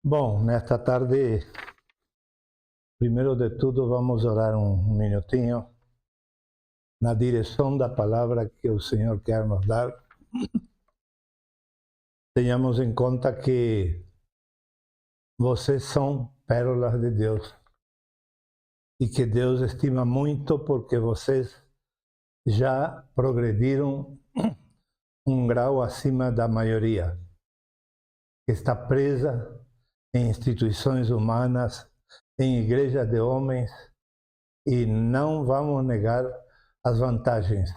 Bom, nesta tarde, primeiro de tudo, vamos orar um minutinho na direção da palavra que o Senhor quer nos dar. Tenhamos em conta que vocês são pérolas de Deus e que Deus estima muito porque vocês já progrediram um grau acima da maioria, que está presa em instituições humanas, em igrejas de homens, e não vamos negar as vantagens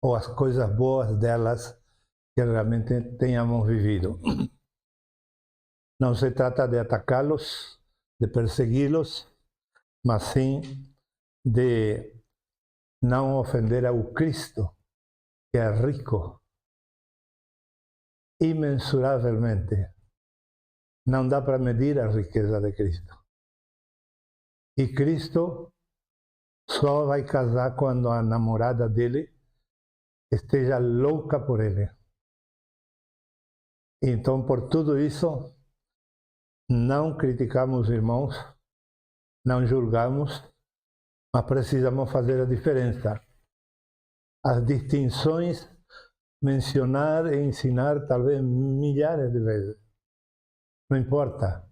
ou as coisas boas delas que realmente tenhamos vivido. Não se trata de atacá-los, de persegui-los, mas sim de não ofender ao Cristo, que é rico, imensuravelmente. Não dá para medir a riqueza de Cristo. E Cristo só vai casar quando a namorada dele esteja louca por ele. Então, por tudo isso, não criticamos irmãos, não julgamos, mas precisamos fazer a diferença. As distinções, mencionar e ensinar talvez milhares de vezes. Não importa.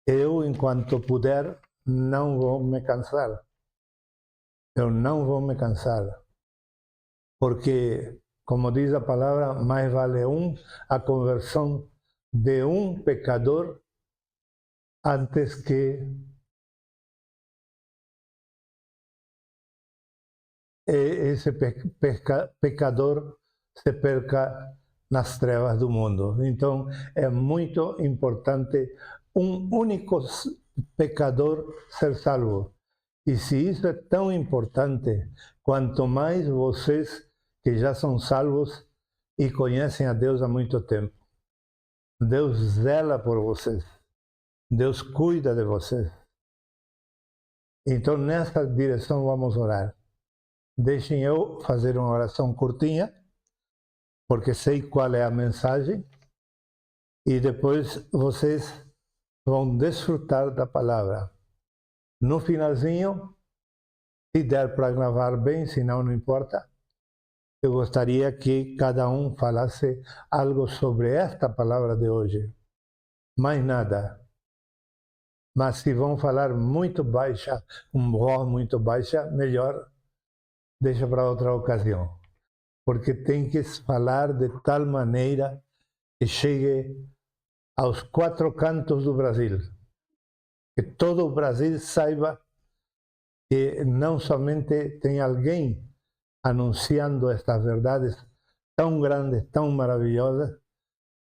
Eu, enquanto puder, não vou me cansar. Eu não vou me cansar. Porque, como diz a palavra, mais vale a conversão de um pecador antes que esse pecador se perca nas trevas do mundo. Então, é muito importante um único pecador ser salvo. E se isso é tão importante, quanto mais vocês que já são salvos e conhecem a Deus há muito tempo. Deus zela por vocês. Deus cuida de vocês. Então, nessa direção, vamos orar. Deixem eu fazer uma oração curtinha, porque sei qual é a mensagem, e depois vocês vão desfrutar da palavra. No finalzinho, se der para gravar bem, senão não importa, eu gostaria que cada um falasse algo sobre esta palavra de hoje. Mais nada. Mas se vão falar muito baixa, com voz muito baixa, melhor deixa para outra ocasião. Porque tem que falar de tal maneira que chegue aos quatro cantos do Brasil. Que todo o Brasil saiba que não somente tem alguém anunciando estas verdades tão grandes, tão maravilhosas,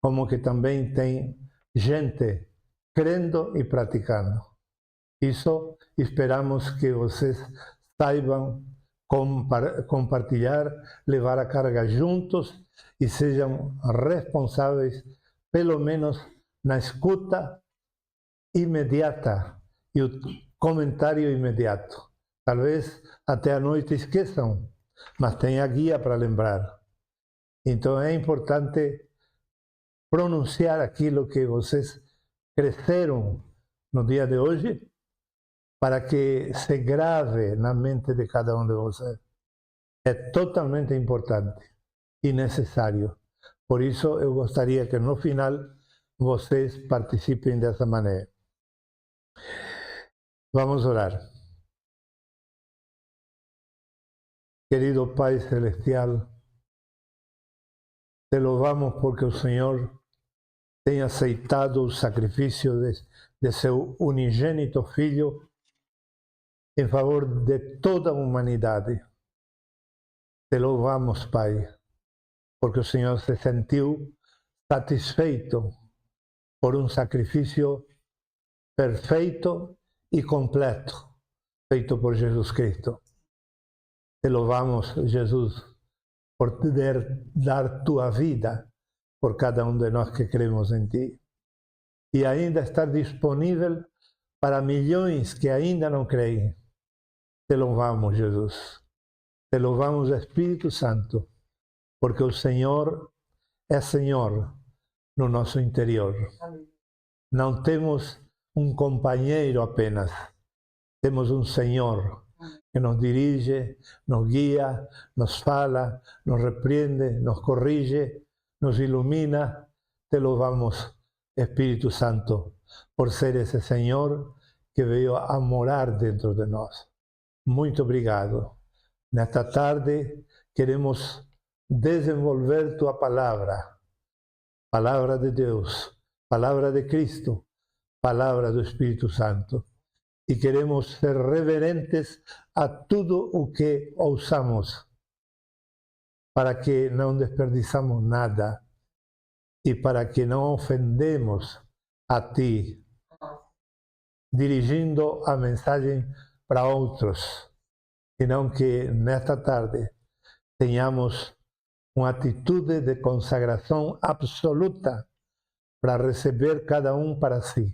como que também tem gente crendo e praticando. Isso esperamos que vocês saibam compartilhar, levar a carga juntos e sejam responsáveis, pelo menos na escuta imediata e o comentário imediato. Talvez até a noite esqueçam, mas tem a guia para lembrar. Então é importante pronunciar aquilo que vocês cresceram no dia de hoje, para que se grave na mente de cada um de vocês. É totalmente importante e necessário. Por isso, eu gostaria que no final vocês participem dessa maneira. Vamos orar. Querido Pai Celestial, te louvamos porque o Senhor tem aceitado o sacrifício de seu unigênito Filho em favor de toda a humanidade. Te louvamos, Pai, porque o Senhor se sentiu satisfeito por um sacrifício perfeito e completo feito por Jesus Cristo. Te louvamos, Jesus, por poder dar tua vida por cada um de nós que cremos em ti. E ainda estar disponível para milhões que ainda não creem. Te louvamos, Jesus. Te louvamos, Espírito Santo, porque o Senhor é Senhor no nosso interior. Não temos um companheiro apenas, temos um Senhor que nos dirige, nos guia, nos fala, nos repreende, nos corrige, nos ilumina. Te louvamos, Espírito Santo, por ser esse Senhor que veio a morar dentro de nós. Muito obrigado. Nesta tarde queremos desenvolver tua palavra, palavra de Deus, palavra de Cristo, palavra do Espírito Santo. E queremos ser reverentes a tudo o que ouçamos, para que não desperdiçamos nada e para que não ofendemos a Ti, dirigindo a mensagem para outros, senão que nesta tarde tenhamos uma atitude de consagração absoluta para receber cada um para si,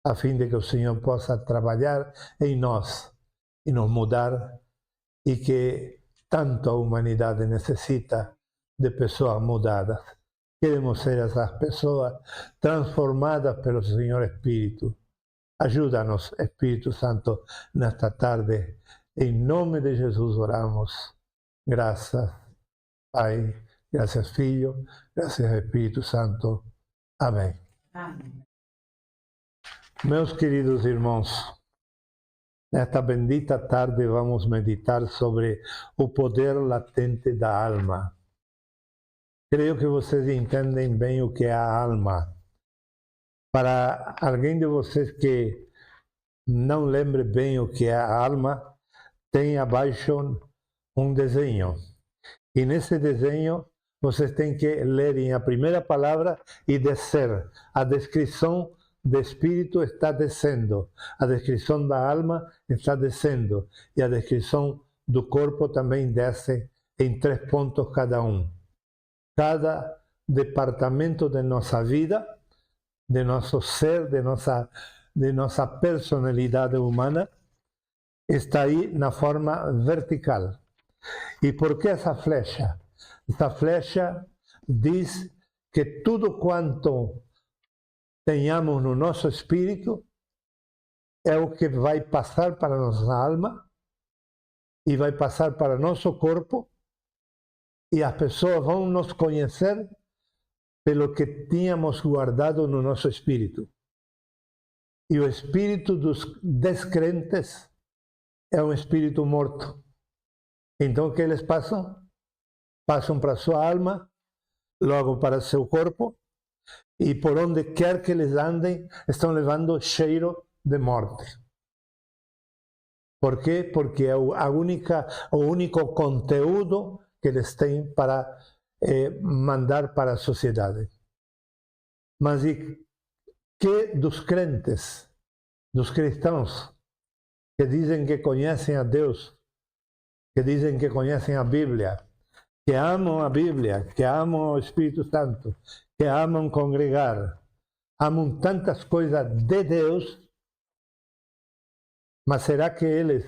a fim de que o Senhor possa trabalhar em nós e nos mudar, e que tanto a humanidade necessita de pessoas mudadas. Queremos ser essas pessoas transformadas pelo Senhor Espírito. Ajuda-nos, Espírito Santo, nesta tarde. Em nome de Jesus oramos. Graças, Pai. Graças, Filho. Graças, Espírito Santo. Amém. Amém. Meus queridos irmãos, nesta bendita tarde vamos meditar sobre o poder latente da alma. Creio que vocês entendem bem o que é a alma. Para alguém de vocês que não lembre bem o que é a alma, tem abaixo um desenho. E nesse desenho vocês têm que lerem a primeira palavra e descer. A descrição do espírito está descendo, a descrição da alma está descendo, e a descrição do corpo também desce em 3 pontos cada um. Cada departamento de nossa vida, de nosso ser, de nossa personalidade humana, está aí na forma vertical. E por que essa flecha? Essa flecha diz que tudo quanto tenhamos no nosso espírito é o que vai passar para nossa alma e vai passar para nosso corpo, e as pessoas vão nos conhecer pelo que tínhamos guardado no nosso espírito. E o espírito dos descrentes é um espírito morto. Então o que eles passam? Passam para sua alma, logo para seu corpo, e por onde quer que eles andem, estão levando cheiro de morte. Por quê? Porque é o único conteúdo que eles têm para mandar para a sociedade. Mas e que dos crentes, dos cristãos, que dizem que conhecem a Deus, que dizem que conhecem a Bíblia, que amam a Bíblia, que amam o Espírito Santo, que amam congregar, amam tantas coisas de Deus, mas será que eles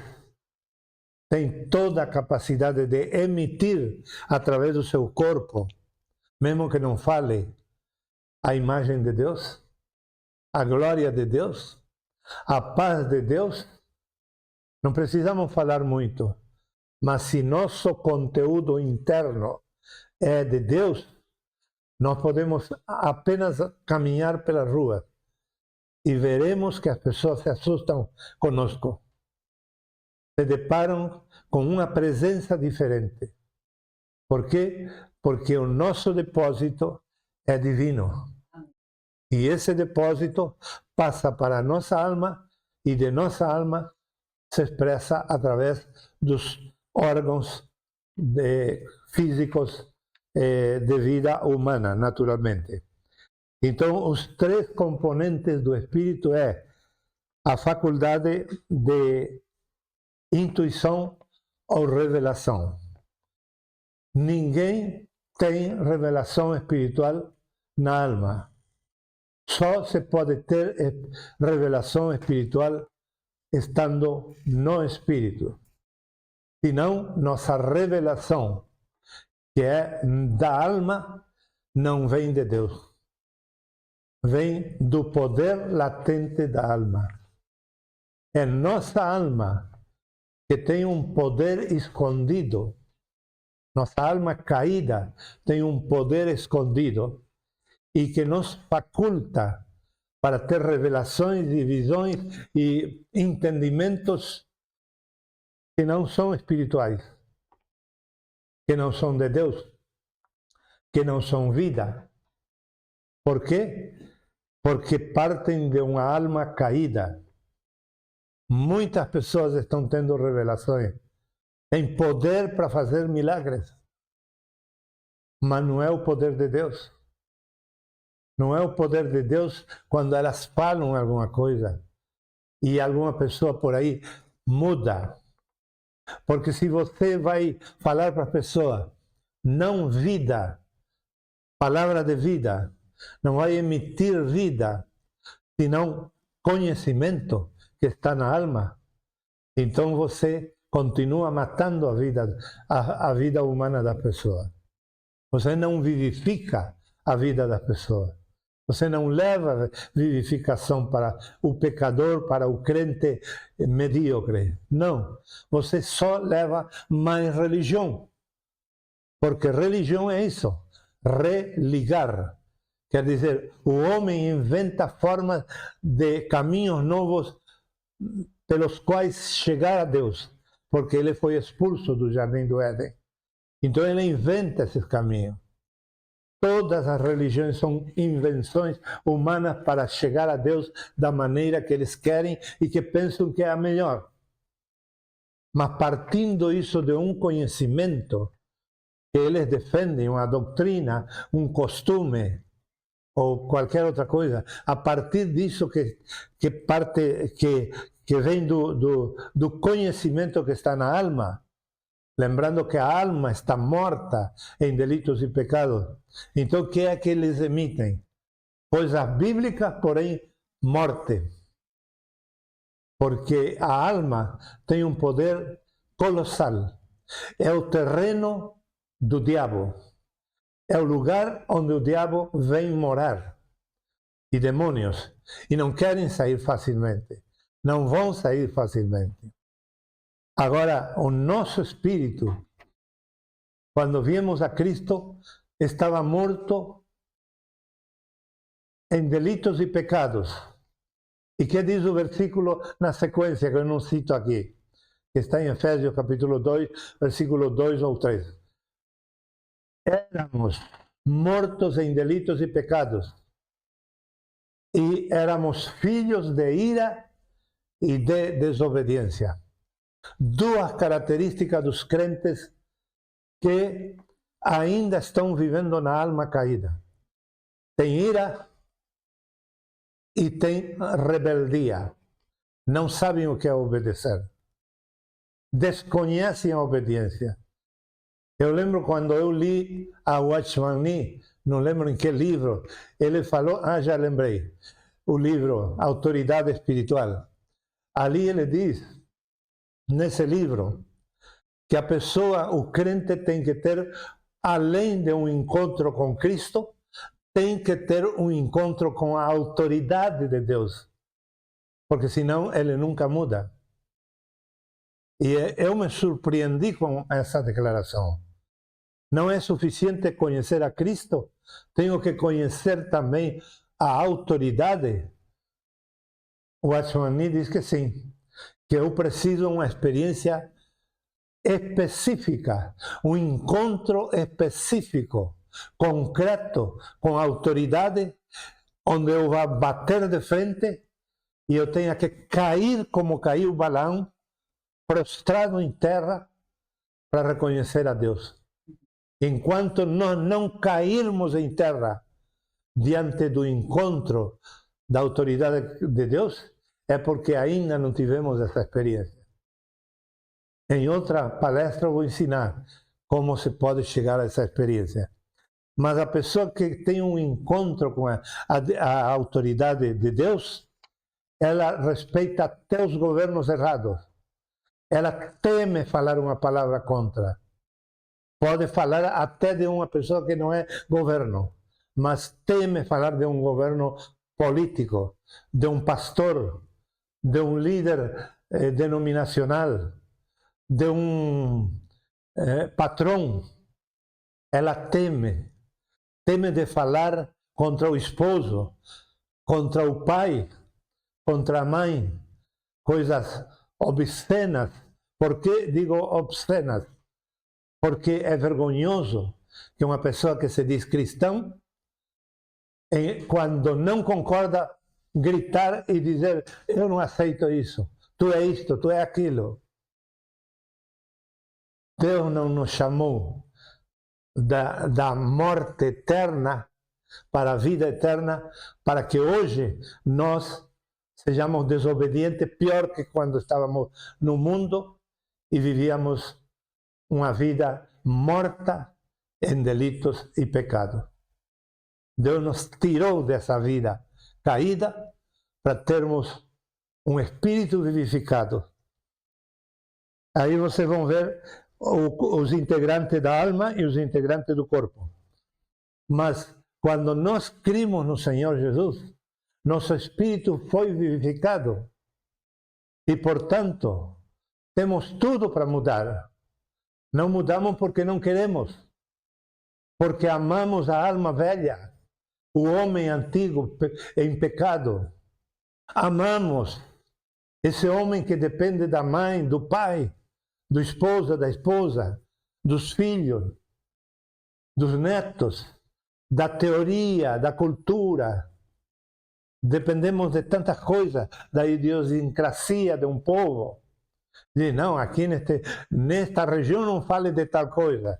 têm toda a capacidade de emitir através do seu corpo, mesmo que não fale, a imagem de Deus, a glória de Deus, a paz de Deus? Não precisamos falar muito, mas se nosso conteúdo interno é de Deus, nós podemos apenas caminhar pela rua e veremos que as pessoas se assustam conosco. Se deparam com uma presença diferente. Por quê? Porque o nosso depósito é divino. E esse depósito passa para a nossa alma, e de nossa alma se expressa através dos órgãos físicos de vida humana, naturalmente. Então, os 3 componentes do espírito é a faculdade de intuição ou revelação. Ninguém tem revelação espiritual na alma. Só se pode ter revelação espiritual estando no espírito. Senão, nossa revelação, que é da alma, não vem de Deus. vem do poder latente da alma. É nossa alma que tem um poder escondido. Nossa alma caída tem um poder escondido e que nos faculta para ter revelações e visões e entendimentos que não são espirituais, que não são de Deus, que não são vida. Por quê? Porque partem de uma alma caída. Muitas pessoas estão tendo revelações, têm poder para fazer milagres, mas não é o poder de Deus. Não é o poder de Deus quando elas falam alguma coisa e alguma pessoa por aí muda. Porque se você vai falar para a pessoa, não vida, palavra de vida, não vai emitir vida, senão conhecimento que está na alma, então você continua matando a vida humana da pessoa. Você não vivifica a vida da pessoa. Você não leva vivificação para o pecador, para o crente medíocre. Não. Você só leva mais religião. Porque religião é isso. Religar. Quer dizer, o homem inventa formas de caminhos novos pelos quais chegar a Deus. Porque ele foi expulso do Jardim do Éden. Então ele inventa esses caminhos. Todas as religiões são invenções humanas para chegar a Deus da maneira que eles querem e que pensam que é a melhor. Mas partindo isso de um conhecimento que eles defendem, uma doutrina, um costume ou qualquer outra coisa, a partir disso que vem do conhecimento que está na alma, lembrando que a alma está morta em delitos e pecados. Então, o que é que eles emitem? Coisas bíblicas, porém, morte. Porque a alma tem um poder colossal. É o terreno do diabo. É o lugar onde o diabo vem morar. E demônios. E não querem sair facilmente. Não vão sair facilmente. Agora, o nosso espírito, quando viemos a Cristo, estava morto em delitos e pecados. E que diz o versículo na sequência, que eu não cito aqui, que está em Efésios capítulo 2, versículo 2 ou 3. Éramos mortos em delitos e pecados. E éramos filhos de ira e de desobediência. Duas características dos crentes que ainda estão vivendo na alma caída. Tem ira e tem rebeldia. Não sabem o que é obedecer. Desconhecem a obediência. Eu lembro quando eu li a Watchman Nee, não lembro em que livro, ele falou, já lembrei, o livro Autoridade Espiritual. Ali ele diz, nesse livro, que a pessoa, o crente tem que ter, além de um encontro com Cristo, tem que ter um encontro com a autoridade de Deus. Porque senão ele nunca muda. E eu me surpreendi com essa declaração. Não é suficiente conhecer a Cristo, tenho que conhecer também a autoridade. O Watchman Nee diz que sim, que eu preciso de uma experiência específica, um encontro específico, concreto, com autoridade, onde eu vá bater de frente e eu tenha que cair como caiu Balaão, prostrado em terra, para reconhecer a Deus. Enquanto nós não cairmos em terra diante do encontro da autoridade de Deus, é porque ainda não tivemos essa experiência. Em outra palestra eu vou ensinar como se pode chegar a essa experiência. Mas a pessoa que tem um encontro com a autoridade de Deus, ela respeita até os governos errados. Ela teme falar uma palavra contra. Pode falar até de uma pessoa que não é governo, mas teme falar de um governo político, de um pastor, de um líder denominacional, de um patrão. Ela teme de falar contra o esposo, contra o pai, contra a mãe, coisas obscenas. Por que digo obscenas? Porque é vergonhoso que uma pessoa que se diz cristão, quando não concorda, gritar e dizer: eu não aceito isso, tu é isto, tu é aquilo. Deus não nos chamou da morte eterna para a vida eterna, para que hoje nós sejamos desobedientes, pior que quando estávamos no mundo e vivíamos uma vida morta em delitos e pecados. Deus nos tirou dessa vida caída para termos um espírito vivificado. Aí vocês vão ver os integrantes da alma e os integrantes do corpo. Mas quando nós cremos no Senhor Jesus, nosso espírito foi vivificado e, portanto, temos tudo para mudar. Não mudamos porque não queremos, porque amamos a alma velha, o homem antigo em pecado. Amamos esse homem que depende da mãe, do pai, do esposo, da esposa, dos filhos, dos netos, da teoria, da cultura. Dependemos de tantas coisas, da idiosincrasia de um povo. Diz, não, aqui nesta região não fale de tal coisa.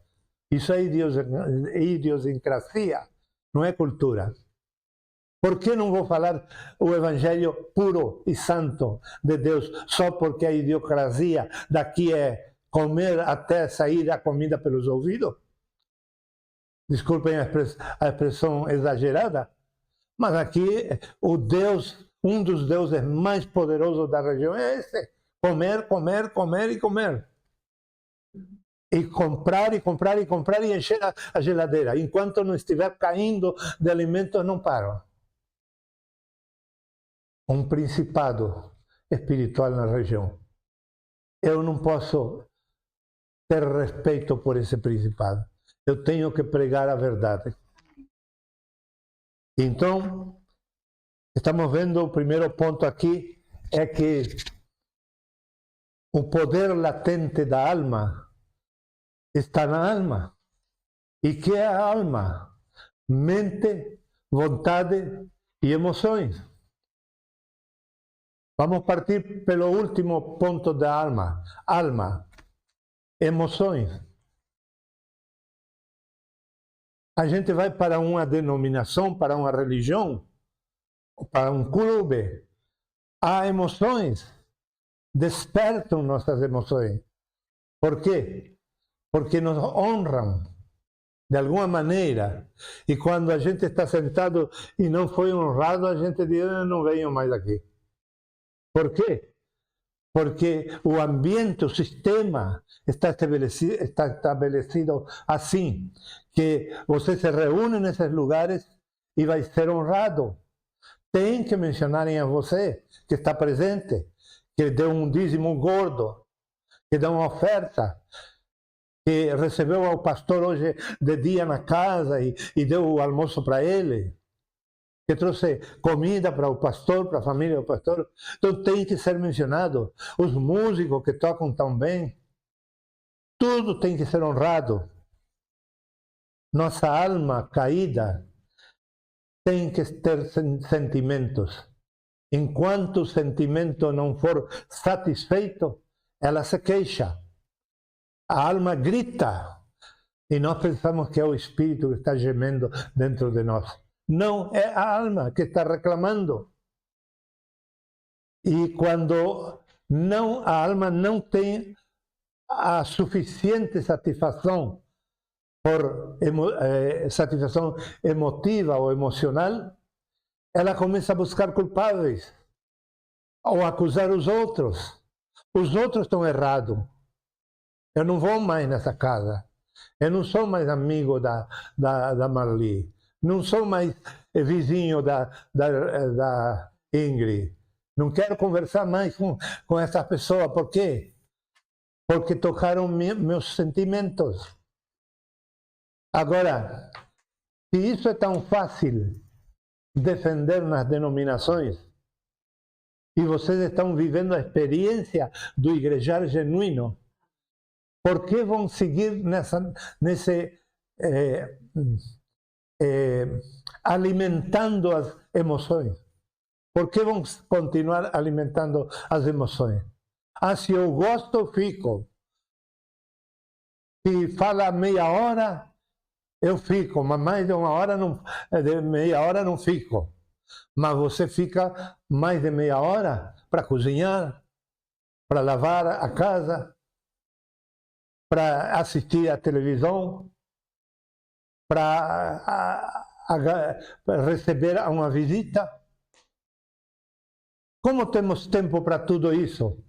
Isso é idiosincrasia, não é cultura. Por que não vou falar o evangelho puro e santo de Deus só porque a idiosincrasia daqui é comer até sair a comida pelos ouvidos? Desculpem a expressão exagerada, mas aqui o Deus, um dos deuses mais poderosos da região é esse. Comer, comer, comer e comer. E comprar, e comprar, e comprar, e encher a geladeira. Enquanto não estiver caindo de alimentos, não param. Um principado espiritual na região. Eu não posso ter respeito por esse principado. Eu tenho que pregar a verdade. Então, estamos vendo o primeiro ponto aqui, é que o poder latente da alma está na alma. E que é a alma? Mente, vontade e emoções. Vamos partir pelo último ponto da alma. Alma, emoções. A gente vai para uma denominação, para uma religião, para um clube. Há emoções. Despertam nossas emoções. Por quê? Porque nos honram de alguma maneira. E quando a gente está sentado e não foi honrado, a gente diz: eu não venho mais aqui. Por quê? Porque o ambiente, o sistema está estabelecido assim, que você se reúne nesses lugares e vai ser honrado. Tem que mencionarem a você que está presente, que deu um dízimo gordo, que deu uma oferta, que recebeu ao pastor hoje de dia na casa e deu o almoço para ele, que trouxe comida para o pastor, para a família do pastor. Então tem que ser mencionado. Os músicos que tocam tão bem, tudo tem que ser honrado. Nossa alma caída tem que ter sentimentos. Enquanto o sentimento não for satisfeito, ela se queixa. A alma grita e nós pensamos que é o espírito que está gemendo dentro de nós. Não, é a alma que está reclamando. E quando a alma não tem a suficiente satisfação, satisfação emotiva ou emocional, ela começa a buscar culpados ou acusar os outros. Os outros estão errados. Eu não vou mais nessa casa. Eu não sou mais amigo da Marli. Não sou mais vizinho da Ingrid. Não quero conversar mais com essa pessoa. Por quê? Porque tocaram meus sentimentos. Agora, se isso é tão fácil defender nas denominações, e vocês estão vivendo a experiência do igrejar genuíno, por que vão seguir alimentando as emoções? Por que vão continuar alimentando as emoções? Ah, se eu gosto, eu fico. Se fala meia hora, eu fico, mas mais de meia hora não fico. Mas você fica mais de meia hora para cozinhar, para lavar a casa, para assistir à televisão, para receber uma visita. Como temos tempo para tudo isso?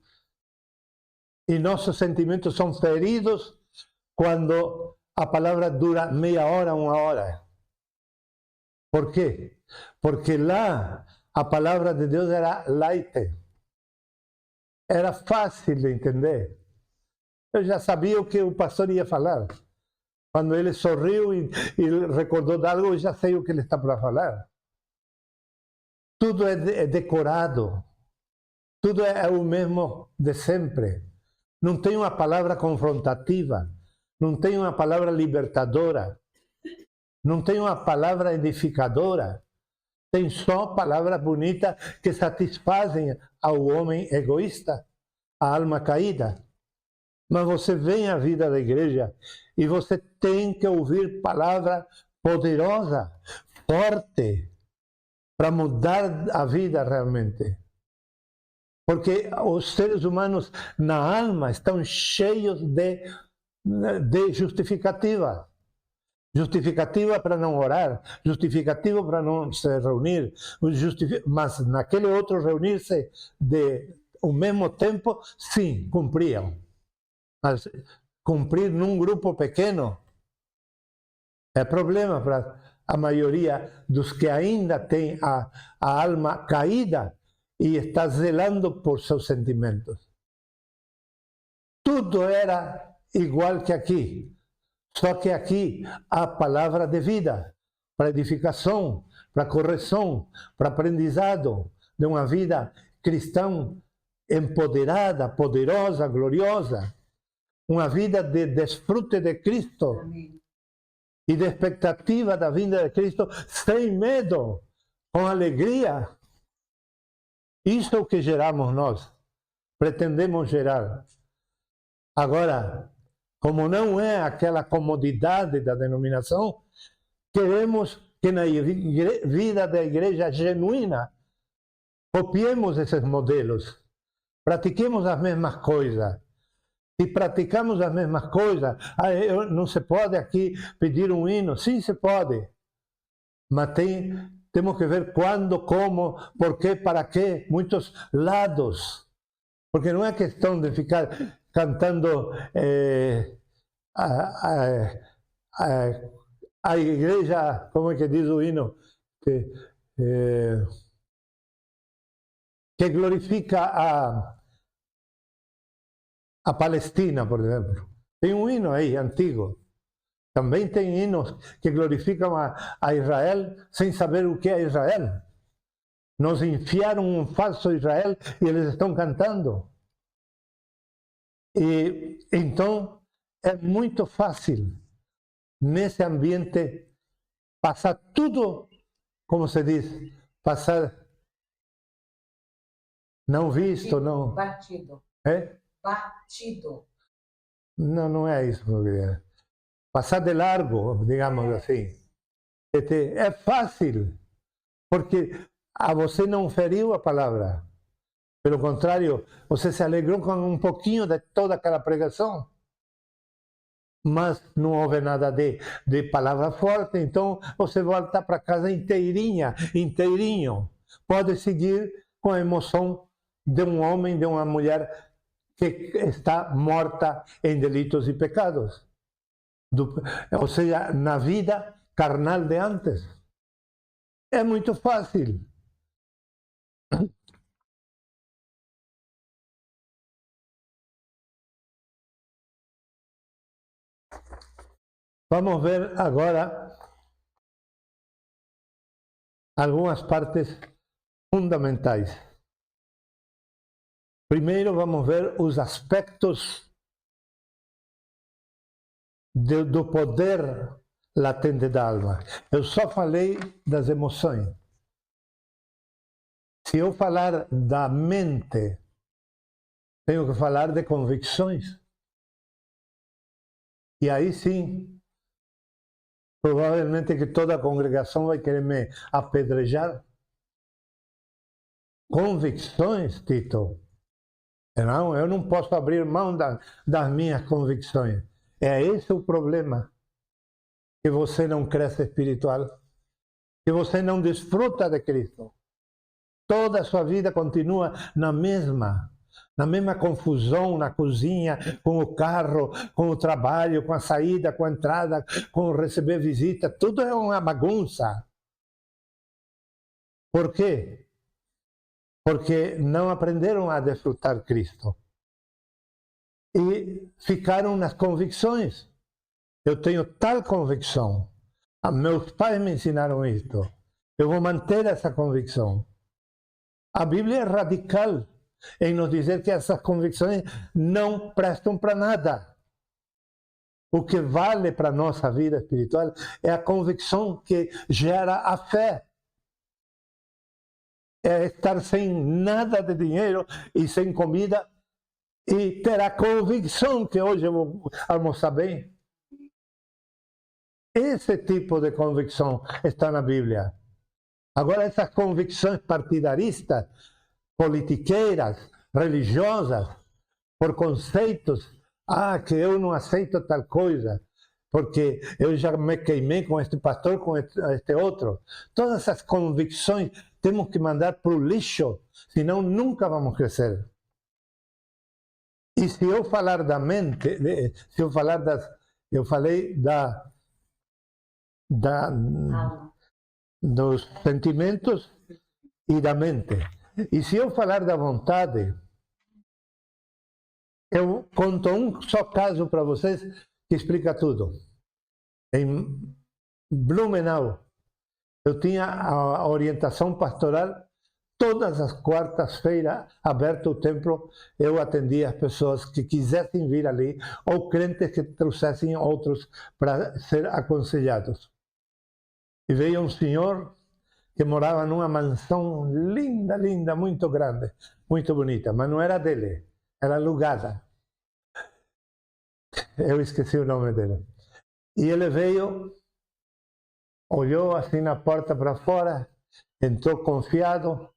E nossos sentimentos são feridos quando a palavra dura meia hora, uma hora. Por quê? Porque lá a palavra de Deus era light. Era fácil de entender. Eu já sabia o que o pastor ia falar. Quando ele sorriu e recordou de algo, eu já sei o que ele está para falar. Tudo é decorado. Tudo é o mesmo de sempre. Não tem uma palavra confrontativa. Não tem uma palavra libertadora. Não tem uma palavra edificadora. Tem só palavras bonitas que satisfazem ao homem egoísta, a alma caída. Mas você vem à vida da igreja e você tem que ouvir palavra poderosa, forte, para mudar a vida realmente. Porque os seres humanos na alma estão cheios de justificativa. Justificativa para não orar, justificativa para não se reunir, mas naquele outro reunir-se ao mesmo tempo, sim, cumpriam. Mas cumprir num grupo pequeno é problema para a maioria dos que ainda têm a alma caída e está zelando por seus sentimentos. Tudo era igual que aqui. Só que aqui há palavra de vida, para edificação, para correção, para aprendizado de uma vida cristã empoderada, poderosa, gloriosa. Uma vida de desfrute de Cristo. Amém. E de expectativa da vinda de Cristo, sem medo, com alegria. Isso é o que geramos nós, pretendemos gerar. Agora, como não é aquela comodidade da denominação, queremos que na vida da igreja genuína copiemos esses modelos, pratiquemos as mesmas coisas. Se praticamos as mesmas coisas, não se pode aqui pedir um hino. Sim, se pode, mas temos que ver quando, como, por quê, para quê, muitos lados. Porque não é questão de ficar cantando a igreja, como é que diz o hino, que glorifica a Palestina, por exemplo. Tem um hino aí, antigo. Também tem hinos que glorificam a Israel sem saber o que é Israel. Nos enfiaram um falso Israel e eles estão cantando. E então é muito fácil nesse ambiente passar tudo, como se diz, passar não visto, não. Batido. É? Batido. Não, não é isso, meu querido. Passar de largo, digamos assim. É fácil, porque você não feriu a palavra. Pelo contrário, você se alegrou com um pouquinho de toda aquela pregação. Mas não houve nada de palavra forte, então você volta para casa inteirinho. Pode seguir com a emoção de um homem, de uma mulher que está morta em delitos e pecados. Ou seja, na vida carnal de antes. É muito fácil. Vamos ver agora algumas partes fundamentais. Primeiro vamos ver os aspectos do poder latente da alma. Eu só falei das emoções. Se eu falar da mente, tenho que falar de convicções. E aí sim, provavelmente que toda a congregação vai querer me apedrejar. Convicções, Tito. Não, eu não posso abrir mão das minhas convicções. É esse o problema. Que você não cresce espiritual. Que você não desfruta de Cristo. Toda a sua vida continua na mesma confusão, na cozinha, com o carro, com o trabalho, com a saída, com a entrada, com receber visita. Tudo é uma bagunça. Por quê? Porque não aprenderam a desfrutar Cristo. E ficaram nas convicções. Eu tenho tal convicção. Meus pais me ensinaram isto. Eu vou manter essa convicção. A Bíblia é radical em nos dizer que essas convicções não prestam para nada. O que vale para a nossa vida espiritual é a convicção que gera a fé. É estar sem nada de dinheiro e sem comida e ter a convicção que hoje eu vou almoçar bem. Esse tipo de convicção está na Bíblia. Agora, essas convicções partidaristas, politiqueiras, religiosas, por conceitos, que eu não aceito tal coisa, porque eu já me queimei com este pastor, com este outro. Todas essas convicções temos que mandar para o lixo, senão nunca vamos crescer. E se eu falar da mente, se eu falar eu falei dos sentimentos e da mente. E se eu falar da vontade, eu conto um só caso para vocês que explica tudo. Em Blumenau, eu tinha a orientação pastoral, todas as quartas-feiras, aberto o templo, eu atendia as pessoas que quisessem vir ali, ou crentes que trouxessem outros para ser aconselhados. E veio um senhor que morava numa mansão linda, linda, muito grande, muito bonita, mas não era dele, era alugada. Eu esqueci o nome dele. E ele veio, olhou assim na porta para fora, entrou confiado,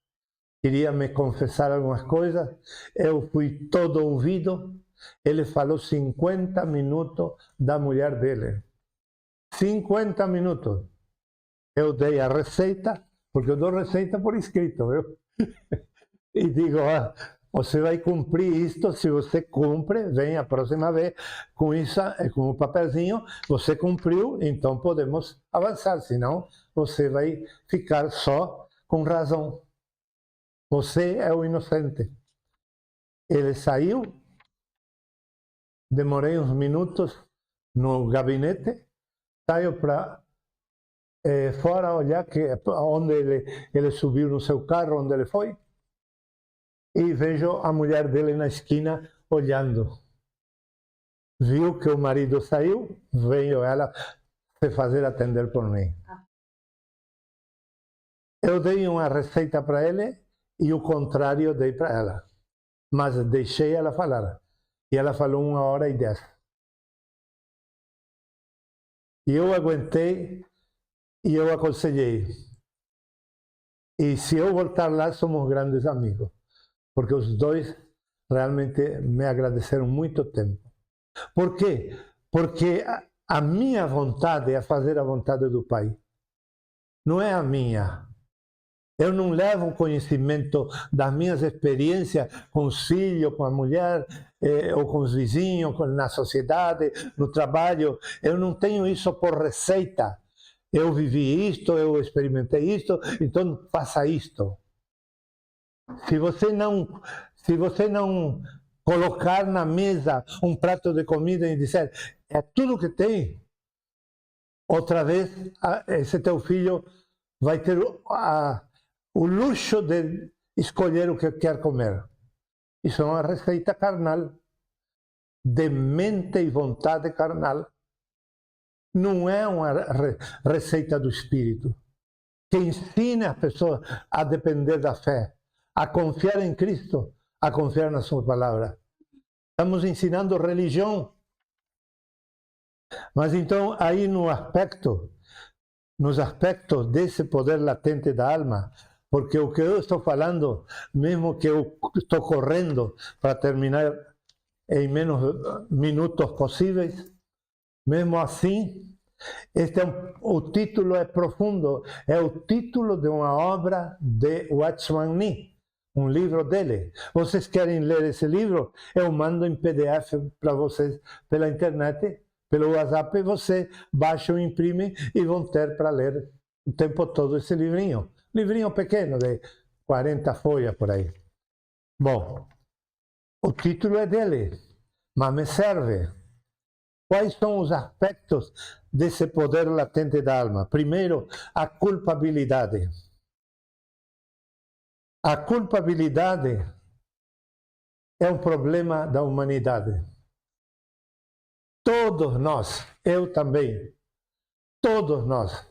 queria me confessar algumas coisas, eu fui todo ouvido, ele falou 50 minutos da mulher dele. 50 minutos. Eu dei a receita, porque eu dou receita por escrito, viu? E digo, você vai cumprir isto, se você cumpre, vem a próxima vez com isso, com o papelzinho, você cumpriu, então podemos avançar, senão você vai ficar só com razão. Você é o inocente. Ele saiu, demorei uns minutos no gabinete, saio para fora olhar onde ele subiu no seu carro, onde ele foi, e vejo a mulher dele na esquina olhando. Viu que o marido saiu, veio ela se fazer atender por mim. Eu dei uma receita para ele e o contrário dei para ela. Mas deixei ela falar. E ela falou 1h10. E eu aguentei e eu aconselhei. E se eu voltar lá, somos grandes amigos. Porque os dois realmente me agradeceram muito tempo. Por quê? Porque a minha vontade é fazer a vontade do Pai. Não é a minha. Eu não levo conhecimento das minhas experiências com os filhos, com a mulher, ou com os vizinhos, na sociedade, no trabalho. Eu não tenho isso por receita. Eu vivi isto, eu experimentei isto, então faça isto. Se você não colocar na mesa um prato de comida e dizer, é tudo que tem, outra vez esse teu filho vai ter o luxo de escolher o que quer comer. Isso é uma receita carnal, de mente e vontade carnal. Não é uma receita do Espírito, que ensina a pessoa a depender da fé, a confiar em Cristo, a confiar na sua palavra. Estamos ensinando religião. Mas então, aí nos aspectos desse poder latente da alma, porque o que eu estou falando, mesmo que eu estou correndo para terminar em menos minutos possíveis, mesmo assim, o título é profundo, é o título de uma obra de Watchman Nee, um livro dele. Vocês querem ler esse livro? Eu mando em PDF para vocês pela internet, pelo WhatsApp, e você baixa ou imprime e vão ter para ler o tempo todo esse livrinho. Livrinho pequeno, de 40 folhas por aí. Bom, o título é dele, mas me serve. Quais são os aspectos desse poder latente da alma? Primeiro, a culpabilidade. A culpabilidade é um problema da humanidade. Todos nós, eu também, todos nós,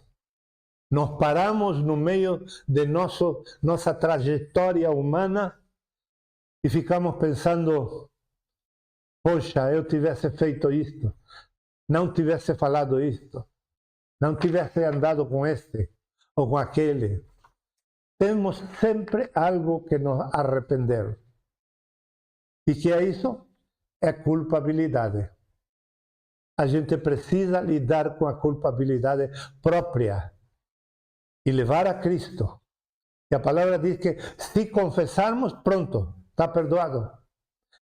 nos paramos no meio de nossa trajetória humana e ficamos pensando, poxa, eu tivesse feito isto, não tivesse falado isto, não tivesse andado com este ou com aquele. Temos sempre algo que nos arrepender. E que é isso? É culpabilidade. A gente precisa lidar com a culpabilidade própria e levar a Cristo. E a palavra diz que se confessarmos, pronto, está perdoado.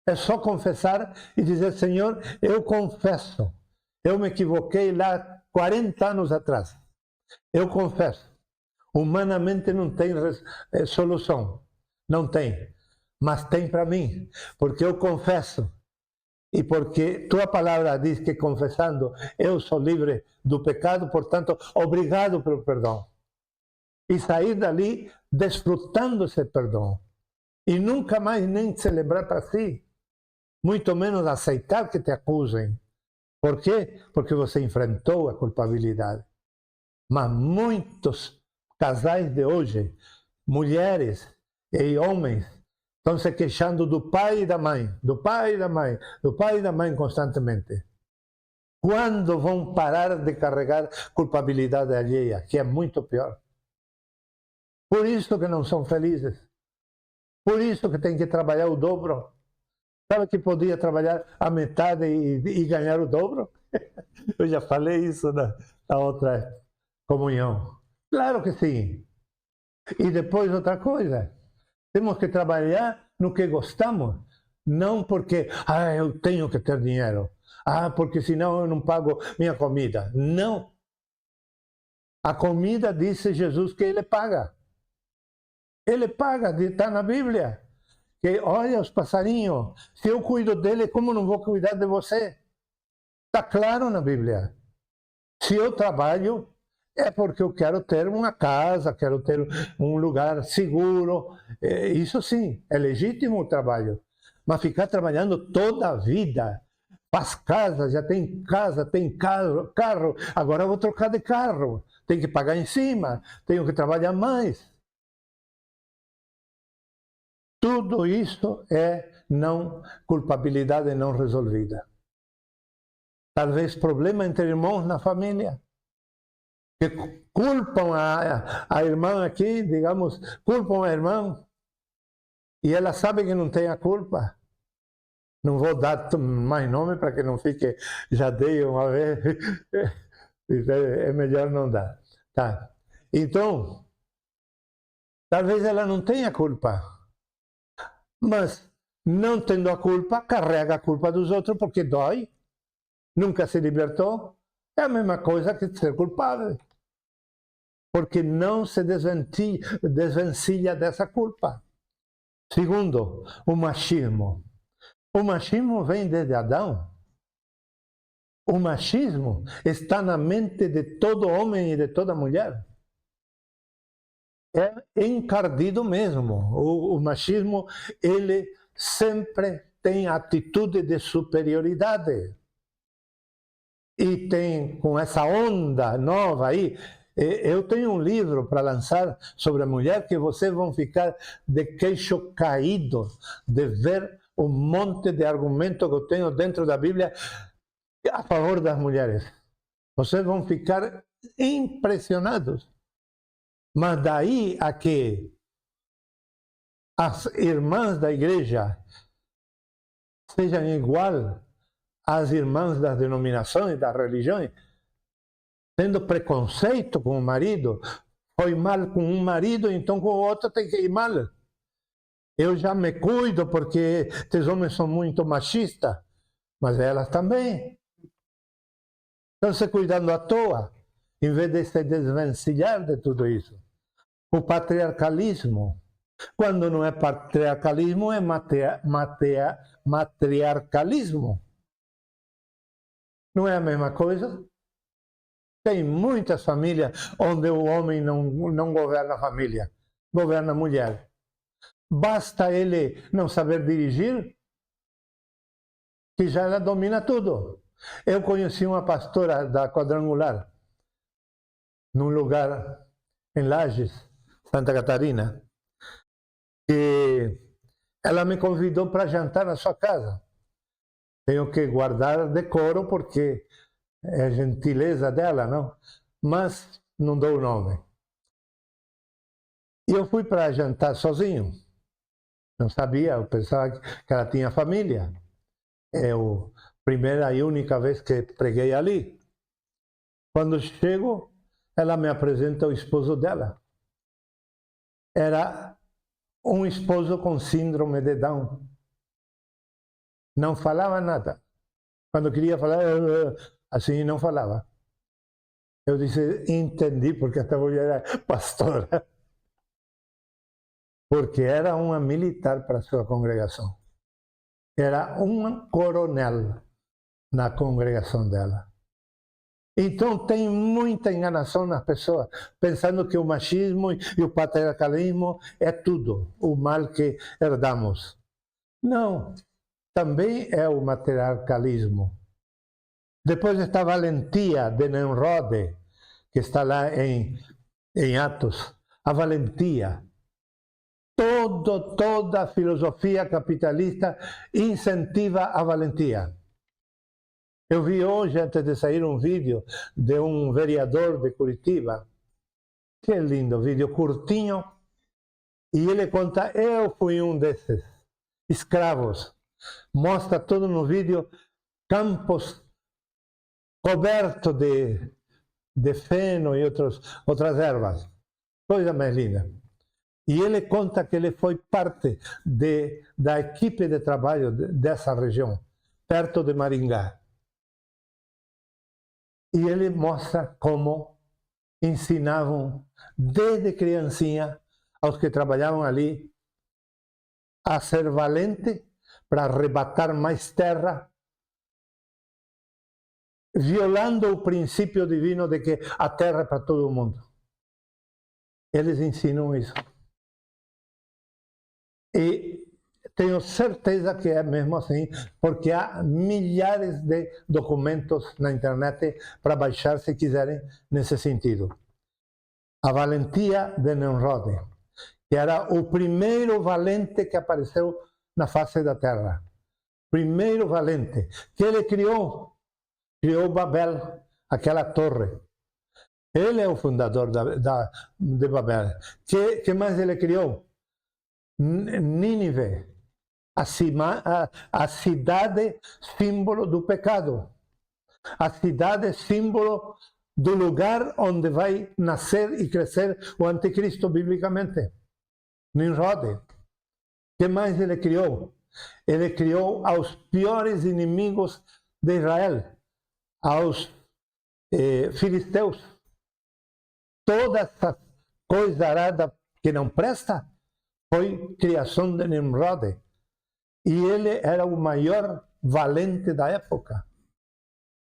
É só confessar e dizer, Senhor, eu confesso. Eu me equivoquei lá 40 anos atrás. Eu confesso. Humanamente não tem solução. Não tem. Mas tem para mim. Porque eu confesso. E porque tua palavra diz que confessando eu sou livre do pecado, portanto, obrigado pelo perdão. E sair dali desfrutando esse perdão. E nunca mais nem celebrar para si. Muito menos aceitar que te acusem. Por quê? Porque você enfrentou a culpabilidade. Mas muitos casais de hoje, mulheres e homens, estão se queixando do pai e da mãe, do pai e da mãe, do pai e da mãe constantemente. Quando vão parar de carregar culpabilidade alheia, que é muito pior? Por isso que não são felizes. Por isso que tem que trabalhar o dobro. Sabe que podia trabalhar a metade e ganhar o dobro? Eu já falei isso na outra comunhão. Claro que sim. E depois outra coisa. Temos que trabalhar no que gostamos. Não porque, eu tenho que ter dinheiro. Porque senão eu não pago minha comida. Não. A comida, disse Jesus, que Ele paga. Ele paga, está na Bíblia. Que olha os passarinhos, se eu cuido dele, como não vou cuidar de você? Está claro na Bíblia. Se eu trabalho, é porque eu quero ter uma casa, quero ter um lugar seguro. Isso sim, é legítimo o trabalho. Mas ficar trabalhando toda a vida, faz casa, já tem casa, tem carro, agora eu vou trocar de carro, tem que pagar em cima, tenho que trabalhar mais. Tudo isso é culpabilidade não resolvida. Talvez problema entre irmãos na família, que culpam a irmã aqui, digamos, culpam a irmã, e ela sabe que não tem a culpa. Não vou dar mais nome para que não fique, já dei uma vez, é melhor não dar. Tá. Então, talvez ela não tenha culpa. Mas, não tendo a culpa, carrega a culpa dos outros porque dói. Nunca se libertou. É a mesma coisa que ser culpável. porque não se desvencilha dessa culpa. Segundo, o machismo. O machismo vem desde Adão. O machismo está na mente de todo homem e de toda mulher. É encardido mesmo. O machismo, ele sempre tem atitude de superioridade. E tem, com essa onda nova aí, eu tenho um livro para lançar sobre a mulher que vocês vão ficar de queixo caído de ver o monte de argumentos que eu tenho dentro da Bíblia a favor das mulheres. Vocês vão ficar impressionados. Mas daí a que as irmãs da igreja sejam igual às irmãs das denominações, das religiões, tendo preconceito com o marido, foi mal com um marido, então com o outro tem que ir mal. Eu já me cuido porque esses homens são muito machistas, mas elas também. Estão se cuidando à toa, em vez de se desvencilhar de tudo isso. O patriarcalismo. Quando não é patriarcalismo, é matriarcalismo. Não é a mesma coisa? Tem muitas famílias onde o homem não governa a família, governa a mulher. Basta ele não saber dirigir, que já ela domina tudo. Eu conheci uma pastora da Quadrangular, num lugar em Lages, Santa Catarina, que ela me convidou para jantar na sua casa. Tenho que guardar decoro porque é gentileza dela, não? Mas não dou o nome. E eu fui para jantar sozinho. Não sabia, eu pensava que ela tinha família. É a primeira e única vez que preguei ali. Quando chego, ela me apresenta o esposo dela. Era um esposo com síndrome de Down. Não falava nada. Quando queria falar, assim não falava. Eu disse, entendi porque esta mulher era pastora. Porque era uma militar para a sua congregação. Era um coronel na congregação dela. Então tem muita enganação nas pessoas, pensando que o machismo e o patriarcalismo é tudo, o mal que herdamos. Não, também é o matriarcalismo. Depois está a valentia de Nemrod, que está lá em Atos, a valentia. Toda a filosofia capitalista incentiva a valentia. Eu vi hoje, antes de sair, um vídeo de um vereador de Curitiba. Que lindo vídeo, curtinho. E ele conta, eu fui um desses escravos. Mostra todo no vídeo campos cobertos de feno e outras ervas. Coisa mais linda. E ele conta que ele foi parte da equipe de trabalho dessa região, perto de Maringá. E ele mostra como ensinavam desde criancinha aos que trabalhavam ali a ser valente para arrebatar mais terra, violando o princípio divino de que a terra é para todo mundo. Eles ensinam isso. E tenho certeza que é mesmo assim, porque há milhares de documentos na internet para baixar se quiserem nesse sentido. A valentia de Nemrod, que era o primeiro valente que apareceu na face da Terra. Primeiro valente. Que ele criou Babel, aquela torre. Ele é o fundador de Babel. Que mais ele criou? Nínive. A cidade símbolo do pecado, a cidade símbolo do lugar onde vai nascer e crescer o anticristo biblicamente. Nimrod. Que mais ele criou? Ele criou aos piores inimigos de Israel, aos filisteus. toda essa coisa arada que não presta foi criação de Nimrod. E ele era o maior valente da época.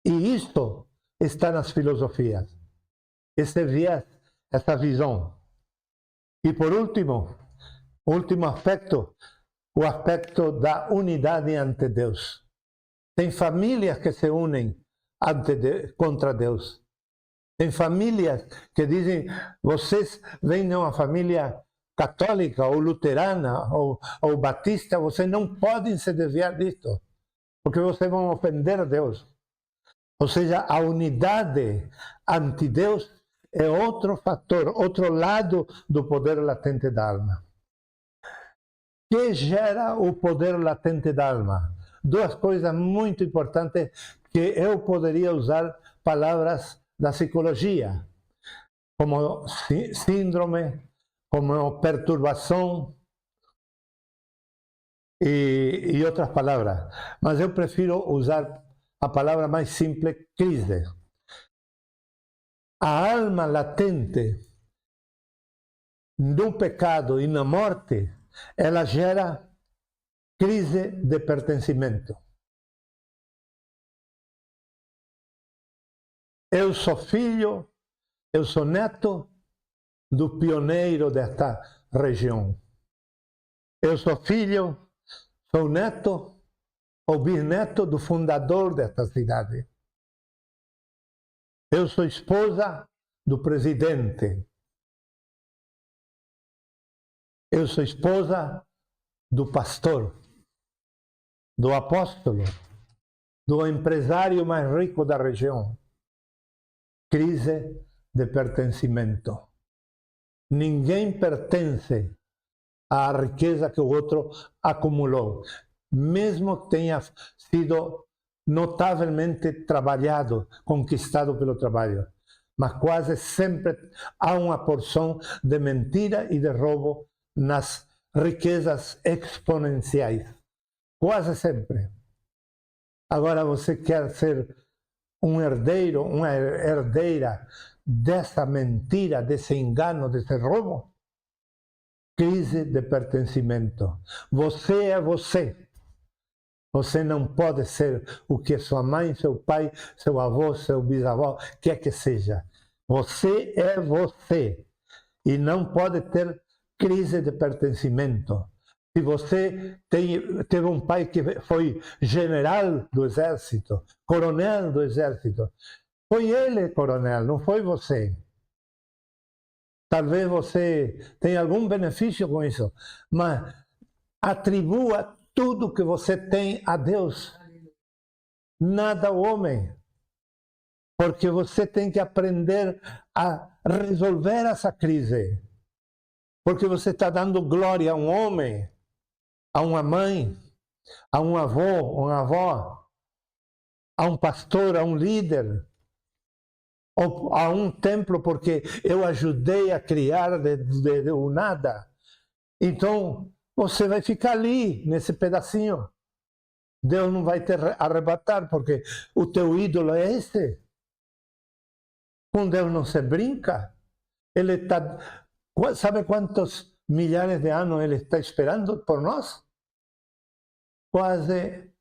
E isso está nas filosofias. Esse viés, essa visão. E por último aspecto, o aspecto da unidade ante Deus. Tem famílias que se unem contra Deus. Tem famílias que dizem, vocês vêm de uma família católica ou luterana ou batista, vocês não podem se desviar disto, porque vocês vão ofender a Deus. Ou seja, a unidade ante Deus é outro fator, outro lado do poder latente da alma. Que gera o poder latente da alma? Duas coisas muito importantes que eu poderia usar palavras da psicologia, como síndrome, como perturbação e outras palavras. Mas eu prefiro usar a palavra mais simples, crise. A alma latente no pecado e na morte, ela gera crise de pertencimento. Eu sou filho, eu sou neto do pioneiro desta região. Eu sou filho, sou neto ou bisneto do fundador desta cidade. Eu sou esposa do presidente. Eu sou esposa do pastor, do apóstolo, do empresário mais rico da região. Crise de pertencimento. Ninguém pertence à riqueza que o outro acumulou, mesmo que tenha sido notavelmente trabalhado, conquistado pelo trabalho. Mas quase sempre há uma porção de mentira e de roubo nas riquezas exponenciais. Quase sempre. Agora você quer ser um herdeiro, uma herdeira dessa mentira, desse engano, desse roubo? Crise de pertencimento. Você é você. Você não pode ser o que sua mãe, seu pai, seu avô, seu bisavô, quer que seja. Você é você. E não pode ter crise de pertencimento. Se você teve um pai que foi general do exército, coronel do exército, foi ele coronel, não foi você. Talvez você tenha algum benefício com isso, mas atribua tudo que você tem a Deus, nada ao homem. Porque você tem que aprender a resolver essa crise. Porque você está dando glória a um homem, a uma mãe, a um avô, uma avó, a um pastor, a um líder, ou a um templo, porque eu ajudei a criar de um nada. Então, você vai ficar ali, nesse pedacinho. Deus não vai te arrebatar, porque o teu ídolo é esse. Com Deus não se brinca. Ele está... Sabe quantos milhares de anos ele está esperando por nós? Quase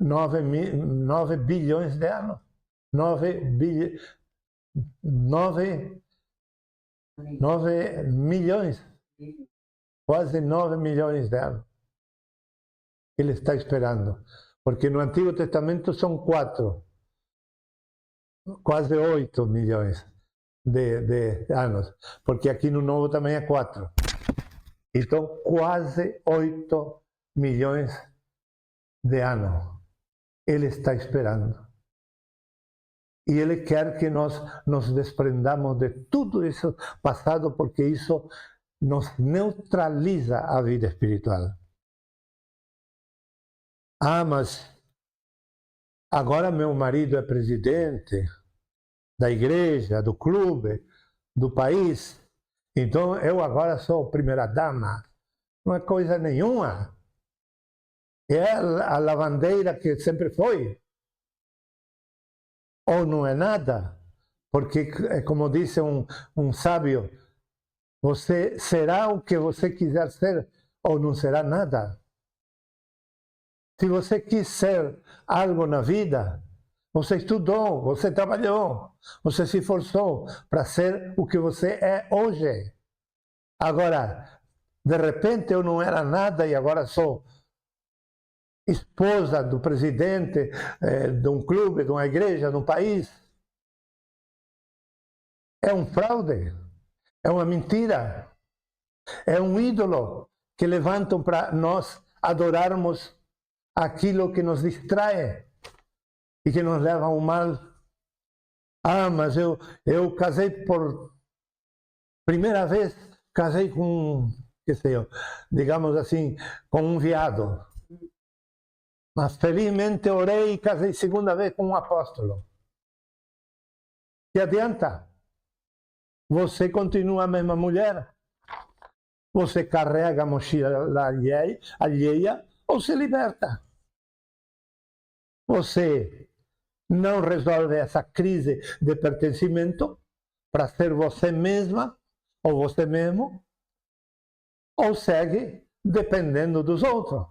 9 bilhões de anos. 9 milhões. Quase 9 milhões de anos. Ele está esperando. Porque no Antigo Testamento são 4. Quase 8 milhões de anos. Porque aqui no Novo também é 4. Então, quase 8 milhões de anos. Ele está esperando. E ele quer que nós nos desprendamos de tudo isso passado, porque isso nos neutraliza a vida espiritual. Ah, mas agora meu marido é presidente da igreja, do clube, do país, então eu agora sou primeira dama. Não é coisa nenhuma. É a lavandeira que sempre foi. Ou não é nada. Porque, como disse um sábio, você será o que você quiser ser ou não será nada. Se você quis ser algo na vida, você estudou, você trabalhou, você se esforçou para ser o que você é hoje. Agora, de repente eu não era nada e agora sou esposa do presidente de um clube, de uma igreja, de um país. É um fraude, é uma mentira, é um ídolo que levantam para nós adorarmos aquilo que nos distrai e que nos leva ao mal. Ah, mas eu casei por primeira vez, casei com, que sei eu, digamos assim, com um viado. Mas felizmente orei e casei segunda vez com um apóstolo. Que adianta? Você continua a mesma mulher? Você carrega a mochila alheia ou se liberta? Você não resolve essa crise de pertencimento para ser você mesma ou você mesmo, ou segue dependendo dos outros.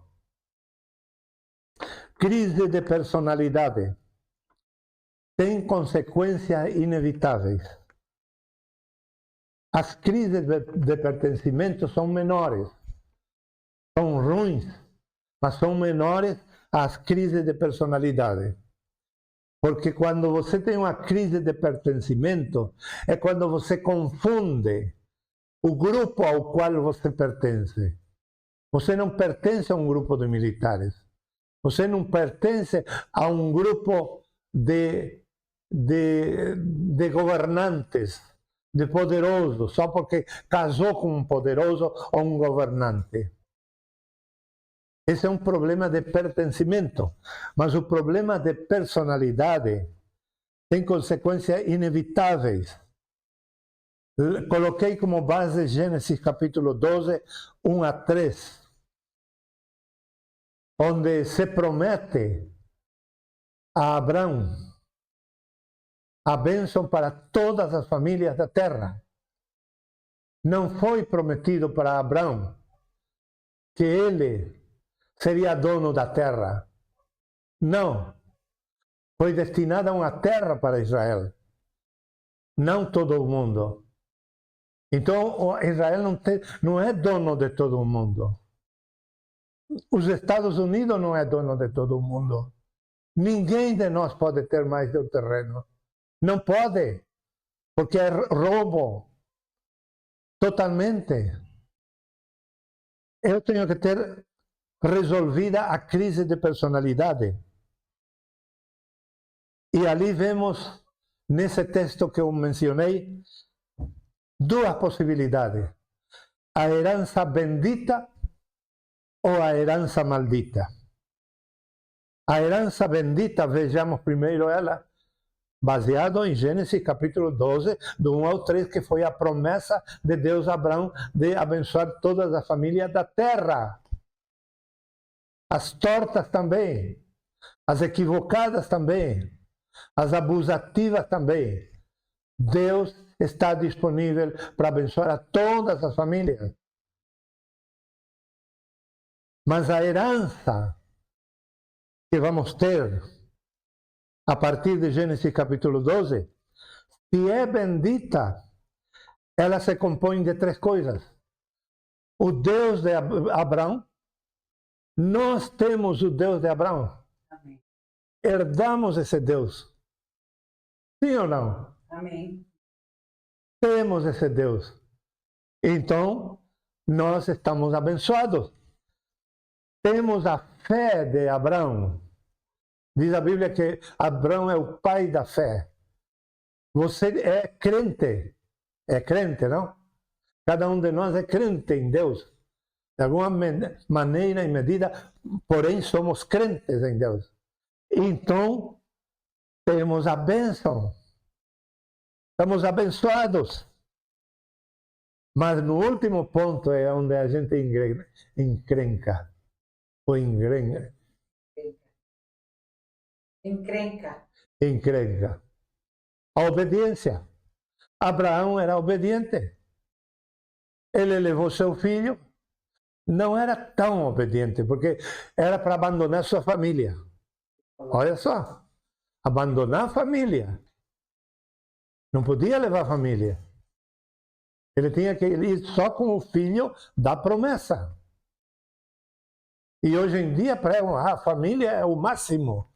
Crise de personalidade tem consequências inevitáveis. As crises de pertencimento são menores, são ruins, mas são menores às crises de personalidade. Porque quando você tem uma crise de pertencimento, é quando você confunde o grupo ao qual você pertence. Você não pertence a um grupo de militares. Você não pertence a um grupo de governantes, de poderosos, só porque casou com um poderoso ou um governante. Esse é um problema de pertencimento, mas o problema de personalidade tem consequências inevitáveis. Coloquei como base Gênesis capítulo 12, 1 a 3, onde se promete a Abraão a bênção para todas as famílias da terra. Não foi prometido para Abraão que ele seria dono da terra. Não. Foi destinada uma terra para Israel. Não todo o mundo. Então, Israel não é dono de todo o mundo. Os Estados Unidos não é dono de todo o mundo. Ninguém de nós pode ter mais de um terreno. Não pode, porque é roubo. Totalmente. Eu tenho que ter resolvida a crise de personalidade. E ali vemos, nesse texto que eu mencionei, duas possibilidades. A herança bendita ou a herança maldita. A herança bendita, vejamos primeiro ela, baseado em Gênesis capítulo 12, do 1 ao 3, que foi a promessa de Deus a Abraão de abençoar todas as famílias da terra. As tortas também, as equivocadas também, as abusativas também. Deus está disponível para abençoar a todas as famílias. Mas a herança que vamos ter a partir de Gênesis capítulo 12, se é bendita, ela se compõe de três coisas. O Deus de Abraão, nós temos o Deus de Abraão. Amém. Herdamos esse Deus. Sim ou não? Amém. Temos esse Deus. Então, nós estamos abençoados. Temos a fé de Abraão. Diz a Bíblia que Abraão é o pai da fé. Você é crente, não? Cada um de nós é crente em Deus. De alguma maneira e medida, porém somos crentes em Deus. Então, temos a bênção. Estamos abençoados. Mas no último ponto é onde a gente encrenca. Ou engrenga. Encrenca. Encrenca. A obediência. Abraão era obediente. Ele levou seu filho, não era tão obediente, porque era para abandonar sua família. Olha só, abandonar a família. Não podia levar a família. Ele tinha que ir só com o filho da promessa. E hoje em dia, para a família é o máximo.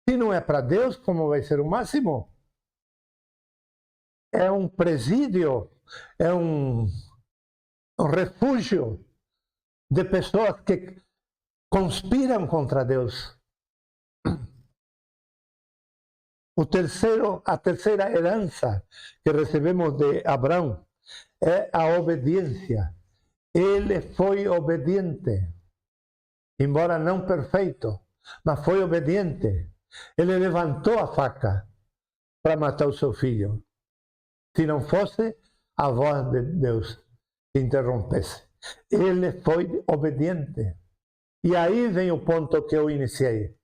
Se não é para Deus, como vai ser o máximo? É um presídio, é um refúgio de pessoas que conspiram contra Deus. A terceira herança que recebemos de Abraão é a obediência. Ele foi obediente, embora não perfeito, mas foi obediente. Ele levantou a faca para matar o seu filho. Se não fosse a voz de Deus que interrompesse. Ele foi obediente. E aí vem o ponto que eu iniciei.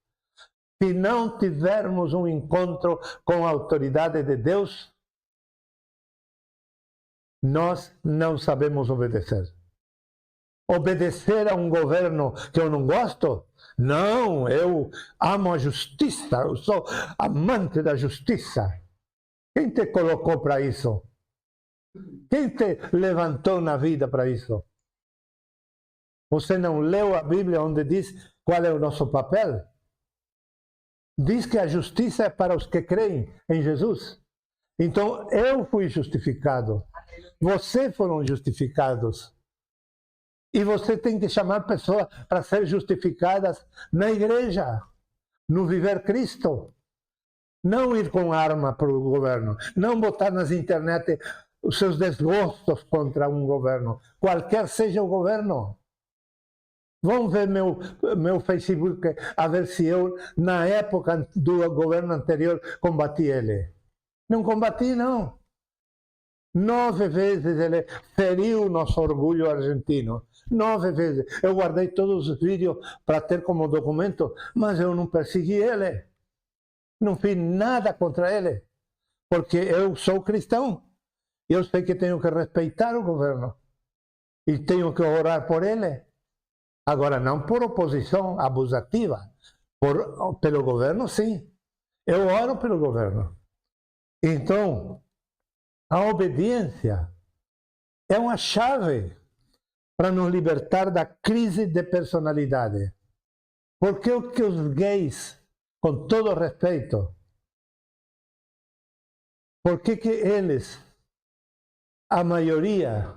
Se não tivermos um encontro com a autoridade de Deus, nós não sabemos obedecer. Obedecer a um governo que eu não gosto? Não, eu amo a justiça, eu sou amante da justiça. Quem te colocou para isso? Quem te levantou na vida para isso? Você não leu a Bíblia onde diz qual é o nosso papel? Diz que a justiça é para os que creem em Jesus. Então, eu fui justificado. Vocês foram justificados. E você tem que chamar pessoas para ser justificadas na igreja, no viver Cristo. Não ir com arma para o governo. Não botar nas internet os seus desgostos contra um governo. Qualquer seja o governo. Vão ver meu Facebook, a ver se eu, na época do governo anterior, combati ele. Não combati, não. 9 vezes ele feriu o nosso orgulho argentino. 9 vezes. Eu guardei todos os vídeos para ter como documento, mas eu não persegui ele. Não fiz nada contra ele. Porque eu sou cristão. Eu sei que tenho que respeitar o governo. E tenho que orar por ele. Agora, não por oposição abusativa, pelo governo, sim. Eu oro pelo governo. Então, a obediência é uma chave para nos libertar da crise de personalidade. Porque o que os gays, com todo respeito, por que eles, a maioria,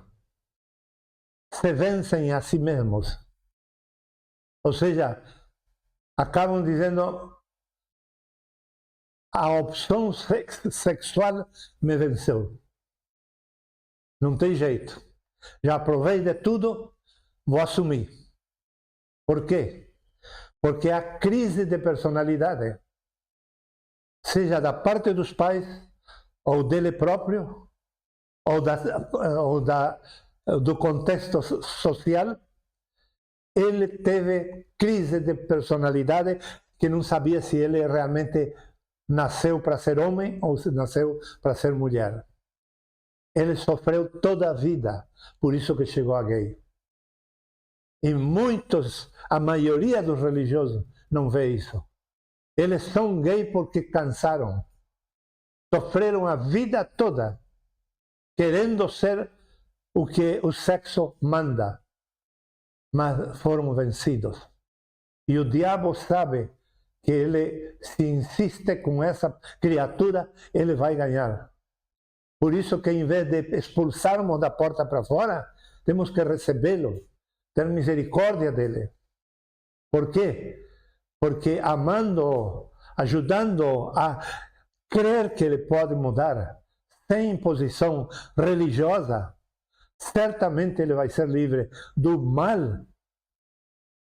se vencem a si mesmos? Ou seja, acabam dizendo, a opção sexual me venceu. Não tem jeito. Já provei de tudo, vou assumir. Por quê? Porque a crise de personalidade, seja da parte dos pais, ou dele próprio, ou do contexto social, ele teve crise de personalidade que não sabia se ele realmente nasceu para ser homem ou se nasceu para ser mulher. Ele sofreu toda a vida, por isso que chegou a gay. E muitos, a maioria dos religiosos, não vê isso. Eles são gay porque cansaram. Sofreram a vida toda, querendo ser o que o sexo manda. Mas foram vencidos. E o diabo sabe que ele, se insiste com essa criatura, ele vai ganhar. Por isso que, em vez de expulsarmos da porta para fora, temos que recebê-lo, ter misericórdia dele. Por quê? Porque amando, ajudando a crer que ele pode mudar, sem imposição religiosa, certamente ele vai ser livre do mal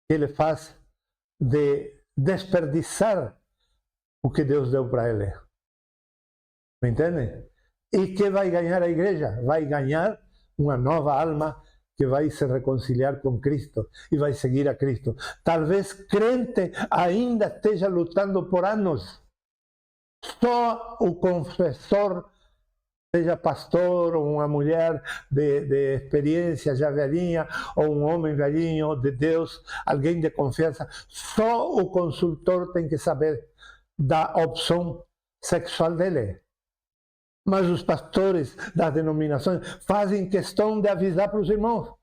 que ele faz de desperdiçar o que Deus deu para ele. Me entende? E que vai ganhar a igreja? Vai ganhar uma nova alma que vai se reconciliar com Cristo e vai seguir a Cristo. Talvez crente ainda esteja lutando por anos Só o confessor, seja pastor ou uma mulher de experiência já velhinha, ou um homem velhinho de Deus, alguém de confiança, só o consultor tem que saber da opção sexual dele. Mas os pastores das denominações fazem questão de avisar para os irmãos.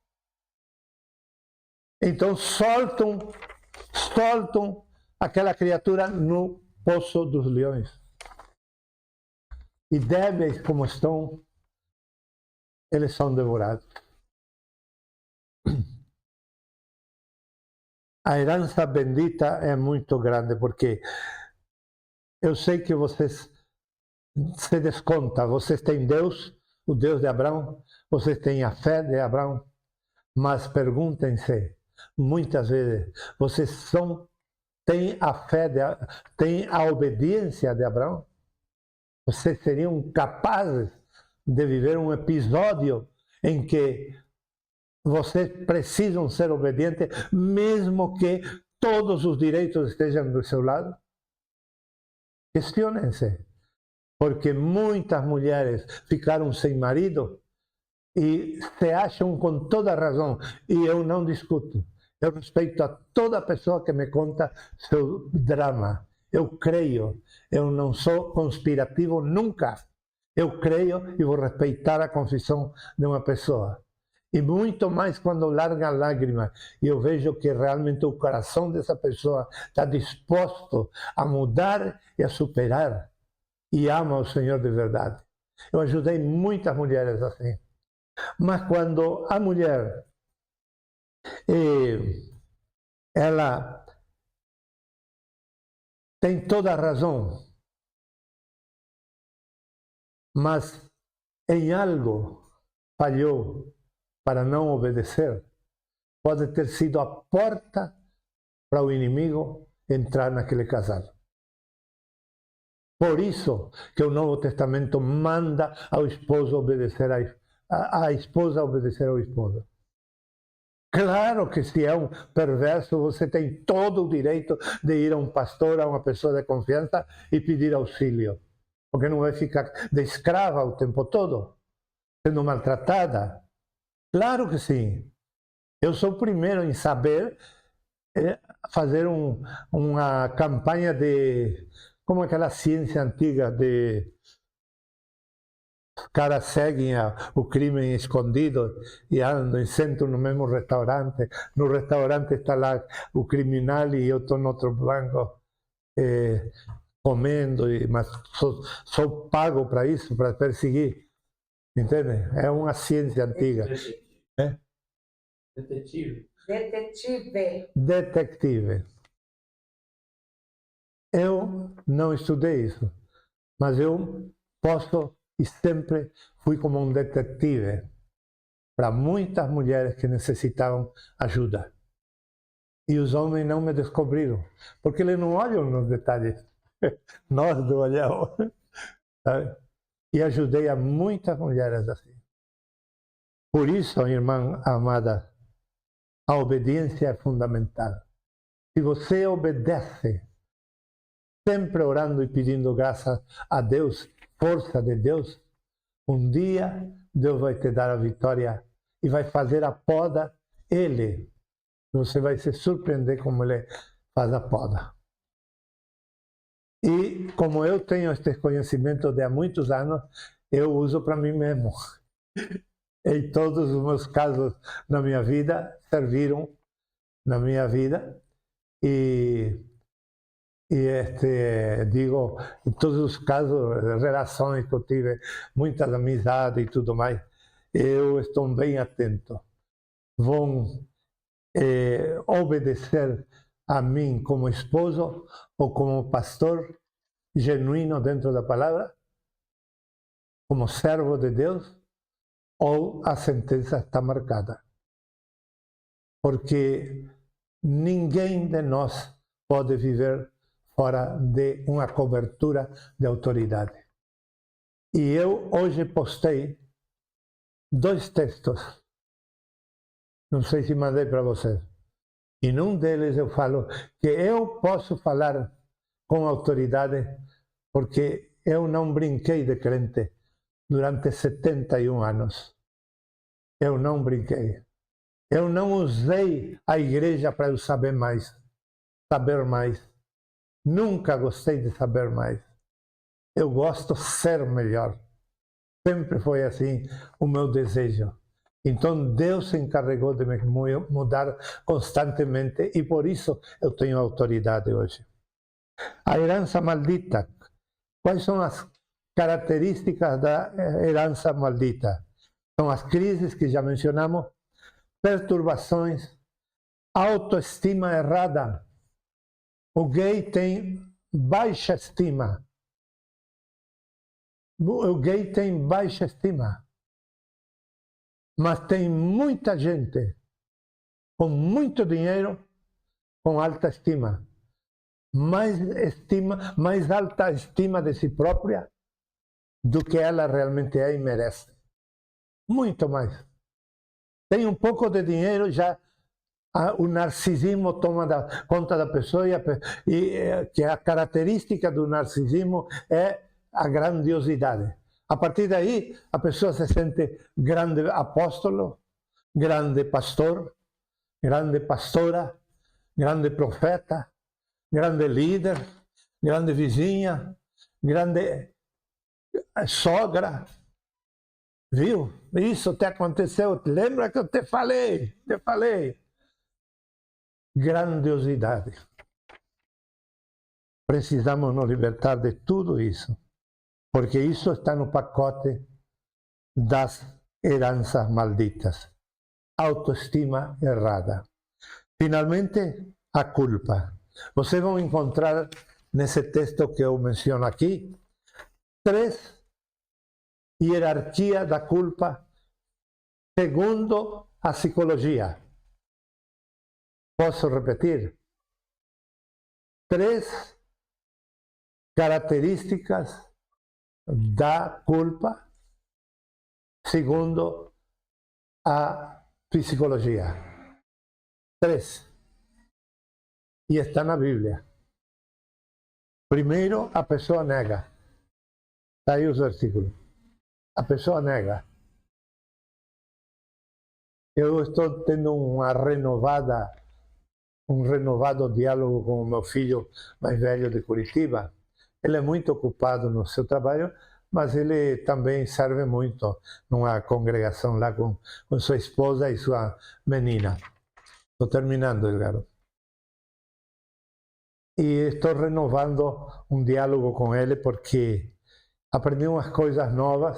Então soltam aquela criatura no poço dos leões. E débeis como estão, eles são devorados. A herança bendita é muito grande, porque eu sei que vocês se descontam, vocês têm Deus, o Deus de Abraão, vocês têm a fé de Abraão, mas perguntem-se, muitas vezes, vocês têm a fé, têm a obediência de Abraão? Vocês seriam capazes de viver um episódio em que vocês precisam ser obedientes, mesmo que todos os direitos estejam do seu lado? Questionem-se, porque muitas mulheres ficaram sem marido e se acham com toda razão, e eu não discuto. Eu respeito a toda pessoa que me conta seu drama. Eu creio, eu não sou conspirativo nunca. Eu creio e vou respeitar a confissão de uma pessoa. E muito mais quando larga a lágrima e eu vejo que realmente o coração dessa pessoa está disposto a mudar e a superar e ama o Senhor de verdade. Eu ajudei muitas mulheres assim. Mas quando a mulher ela tem toda a razão, mas em algo falhou para não obedecer, pode ter sido a porta para o inimigo entrar naquele casal. Por isso que o Novo Testamento manda ao esposo obedecer a esposa obedecer ao esposo. Claro que se é um perverso, você tem todo o direito de ir a um pastor, a uma pessoa de confiança e pedir auxílio. Porque não vai ficar de escrava o tempo todo, sendo maltratada. Claro que sim. Eu sou o primeiro em saber fazer uma campanha de, como aquela ciência antiga de os caras seguem o crime escondido e andam e sentam no mesmo restaurante. No restaurante está lá o criminal e eu estou no outro banco comendo, mas sou pago para isso, para perseguir. Entende? É uma ciência antiga. Detetive. Detetive. Eu não estudei isso, mas eu posso e sempre fui como um detetive para muitas mulheres que necessitavam ajuda. E os homens não me descobriram, porque eles não olham nos detalhes. Nós não olhamos. Sabe? E ajudei a muitas mulheres assim. Por isso, irmã amada, a obediência é fundamental. Se você obedece, sempre orando e pedindo graça a Deus, força de Deus, um dia Deus vai te dar a vitória e vai fazer a poda Ele. Você vai se surpreender como Ele faz a poda. E como eu tenho este conhecimento de há muitos anos, eu uso para mim mesmo. Em todos os meus casos na minha vida, serviram na minha vida. Digo, em todos os casos, relações que eu tive, muitas amizades e tudo mais, eu estou bem atento. Vão obedecer a mim como esposo ou como pastor genuíno dentro da palavra, como servo de Deus, ou a sentença está marcada. Porque ninguém de nós pode viver fora de uma cobertura de autoridade. E eu hoje postei 2 textos, não sei se mandei para vocês, e num deles eu falo que eu posso falar com autoridade porque eu não brinquei de crente durante 71 anos. Eu não brinquei. Eu não usei a igreja para eu saber mais. Nunca gostei de saber mais. Eu gosto de ser melhor. Sempre foi assim o meu desejo. Então Deus se encarregou de me mudar constantemente e por isso eu tenho autoridade hoje. A herança maldita. Quais são as características da herança maldita? São as crises que já mencionamos, perturbações, autoestima errada. O gay tem baixa estima. O gay tem baixa estima. Mas tem muita gente com muito dinheiro com alta estima. Mais alta estima de si própria do que ela realmente é e merece. Muito mais. Tem um pouco de dinheiro, já o narcisismo toma conta da pessoa e que a característica do narcisismo é a grandiosidade. A partir daí, a pessoa se sente grande apóstolo, grande pastor, grande pastora, grande profeta, grande líder, grande vizinha, grande sogra. Viu? Isso te aconteceu. Lembra que eu te falei? Grandiosidade. Precisamos nos libertar de tudo isso, porque isso está no pacote das heranças malditas. Autoestima errada. Finalmente, a culpa. Vocês vão encontrar nesse texto que eu menciono aqui 3 hierarquias da culpa segundo a psicologia. Posso repetir? 3 características da culpa segundo a psicologia. 3. E está na Bíblia. Primeiro, a pessoa nega. Está aí os versículos. A pessoa nega. Eu estou tendo um renovado diálogo com o meu filho mais velho de Curitiba. Ele é muito ocupado no seu trabalho, mas ele também serve muito numa congregação lá com sua esposa e sua menina. Estou terminando, Edgar. E estou renovando um diálogo com ele porque aprendi umas coisas novas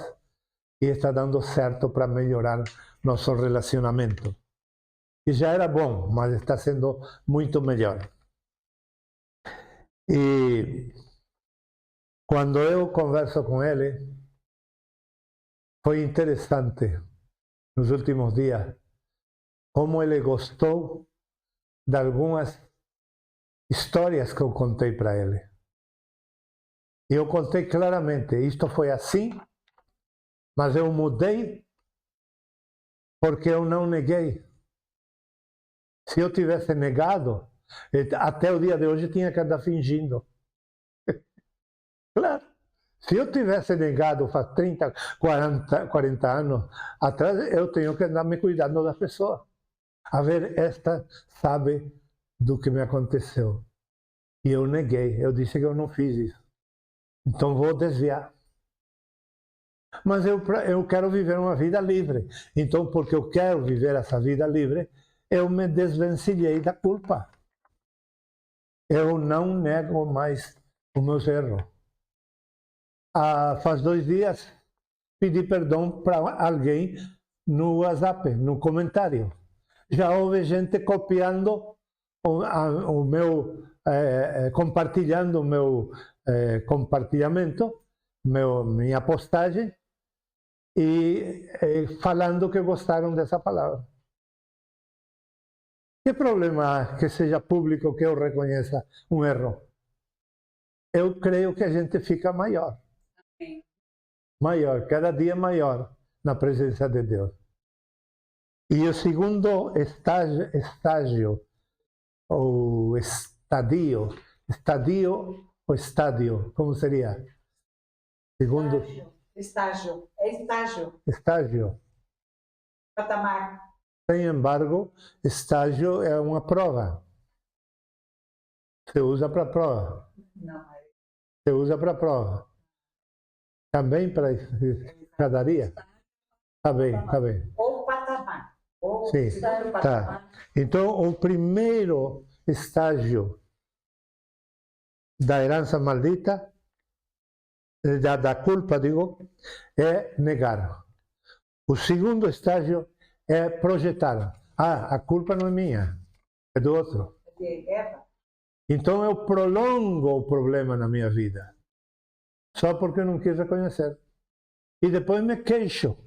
e está dando certo para melhorar nosso relacionamento. E já era bom, mas está sendo muito melhor. E quando eu converso com ele, foi interessante nos últimos dias como ele gostou de algumas histórias que eu contei para ele. E eu contei claramente, isto foi assim, mas eu mudei porque eu não neguei. Se eu tivesse negado, até o dia de hoje tinha que andar fingindo. Claro. Se eu tivesse negado faz 30, 40 anos atrás, eu tenho que andar me cuidando da pessoa. A ver, esta sabe do que me aconteceu. E eu neguei, eu disse que eu não fiz isso. Então vou desviar. Mas eu quero viver uma vida livre. Então, porque eu quero viver essa vida livre, eu me desvencilhei da culpa. Eu não nego mais os meus erros. Faz 2 dias, pedi perdão para alguém no WhatsApp, no comentário. Já houve gente copiando o meu, compartilhando o meu compartilhamento, minha postagem, e falando que gostaram dessa palavra. Que problema há que seja público que eu reconheça um erro? Eu creio que a gente fica maior. Maior, cada dia maior na presença de Deus. E o segundo estágio ou estadio o estádio, como seria? Segundo Estágio. É estágio. estágio. Patamar. Sem embargo, estágio é uma prova. Você usa para prova. Não, Você usa para prova. Também para escadaria? Tá bem, tá bem. ou patamar. Ou Sim, segundo patamar. tá. Então, o primeiro estágio da herança maldita, da culpa, digo, é negar. O segundo estágio é projetar. Ah, a culpa não é minha, é do outro. De Eva. Então eu prolongo o problema na minha vida, só porque eu não quis reconhecer. E depois me queixo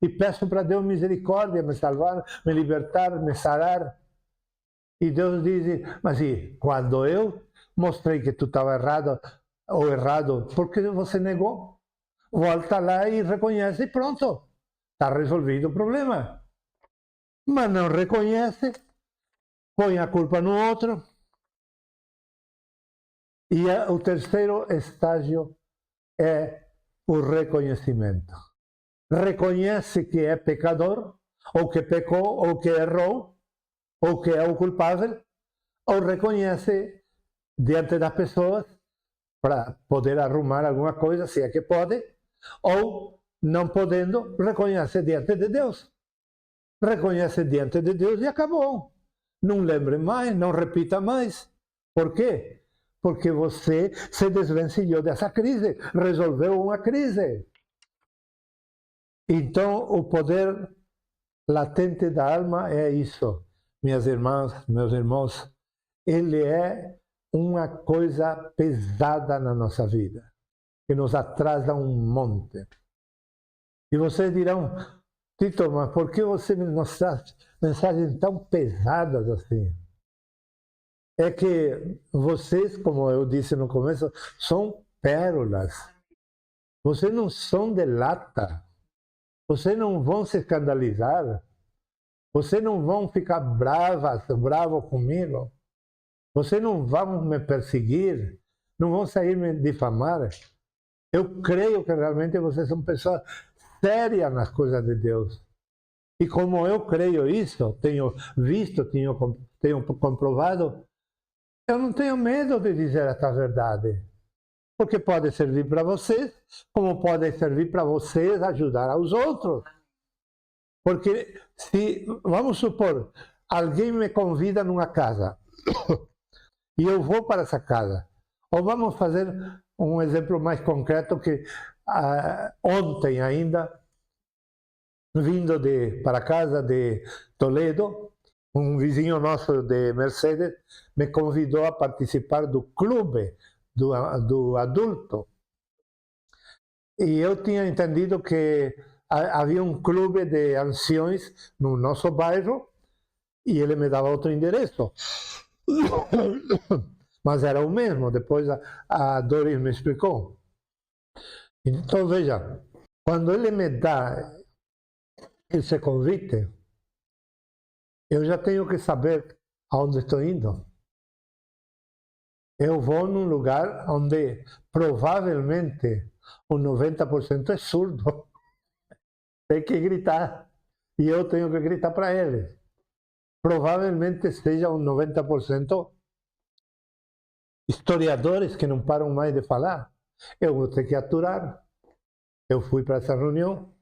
e peço para Deus misericórdia, me salvar, me libertar, me sarar. E Deus diz, mas e quando eu mostrei que tu estava errado, ou errado, por que você negou? Volta lá e reconhece e pronto. Está resolvido o problema. Mas não reconhece, põe a culpa no outro. E o terceiro estágio é o reconhecimento. Reconhece que é pecador, ou que pecou, ou que errou, ou que é o culpável, ou reconhece diante das pessoas para poder arrumar alguma coisa, se é que pode, ou não podendo, reconhece diante de Deus. Reconhece diante de Deus e acabou. Não lembre mais, não repita mais. Por quê? Porque você se desvencilhou dessa crise, resolveu uma crise. Então, o poder latente da alma é isso, minhas irmãs, meus irmãos. Ele é uma coisa pesada na nossa vida, que nos atrasa um monte. E vocês dirão, Tito, mas por que você nos traz mensagens tão pesadas assim? É que vocês, como eu disse no começo, são pérolas. Vocês não são de lata. Vocês não vão se escandalizar. Vocês não vão ficar bravo comigo. Vocês não vão me perseguir. Não vão sair me difamar. Eu creio que realmente vocês são pessoas sérias nas coisas de Deus. E como eu creio isso, tenho visto, tenho comprovado, eu não tenho medo de dizer essa verdade. Porque pode servir para vocês, como pode servir para vocês ajudar aos outros. Porque se, vamos supor, alguém me convida numa casa e eu vou para essa casa, ou vamos fazer um exemplo mais concreto que ontem ainda, vindo para casa de Toledo, um vizinho nosso de Mercedes me convidou a participar do clube do adulto. E eu tinha entendido que havia um clube de anciões no nosso bairro e ele me dava outro endereço. Mas era o mesmo, depois a Doris me explicou. Então, veja, quando ele me dá esse convite, eu já tenho que saber aonde estou indo. Eu vou num lugar onde provavelmente o 90% é surdo. Tem que gritar. E eu tenho que gritar para eles. Provavelmente seja um 90% historiadores que não param mais de falar. Eu vou ter que aturar. Eu fui para essa reunião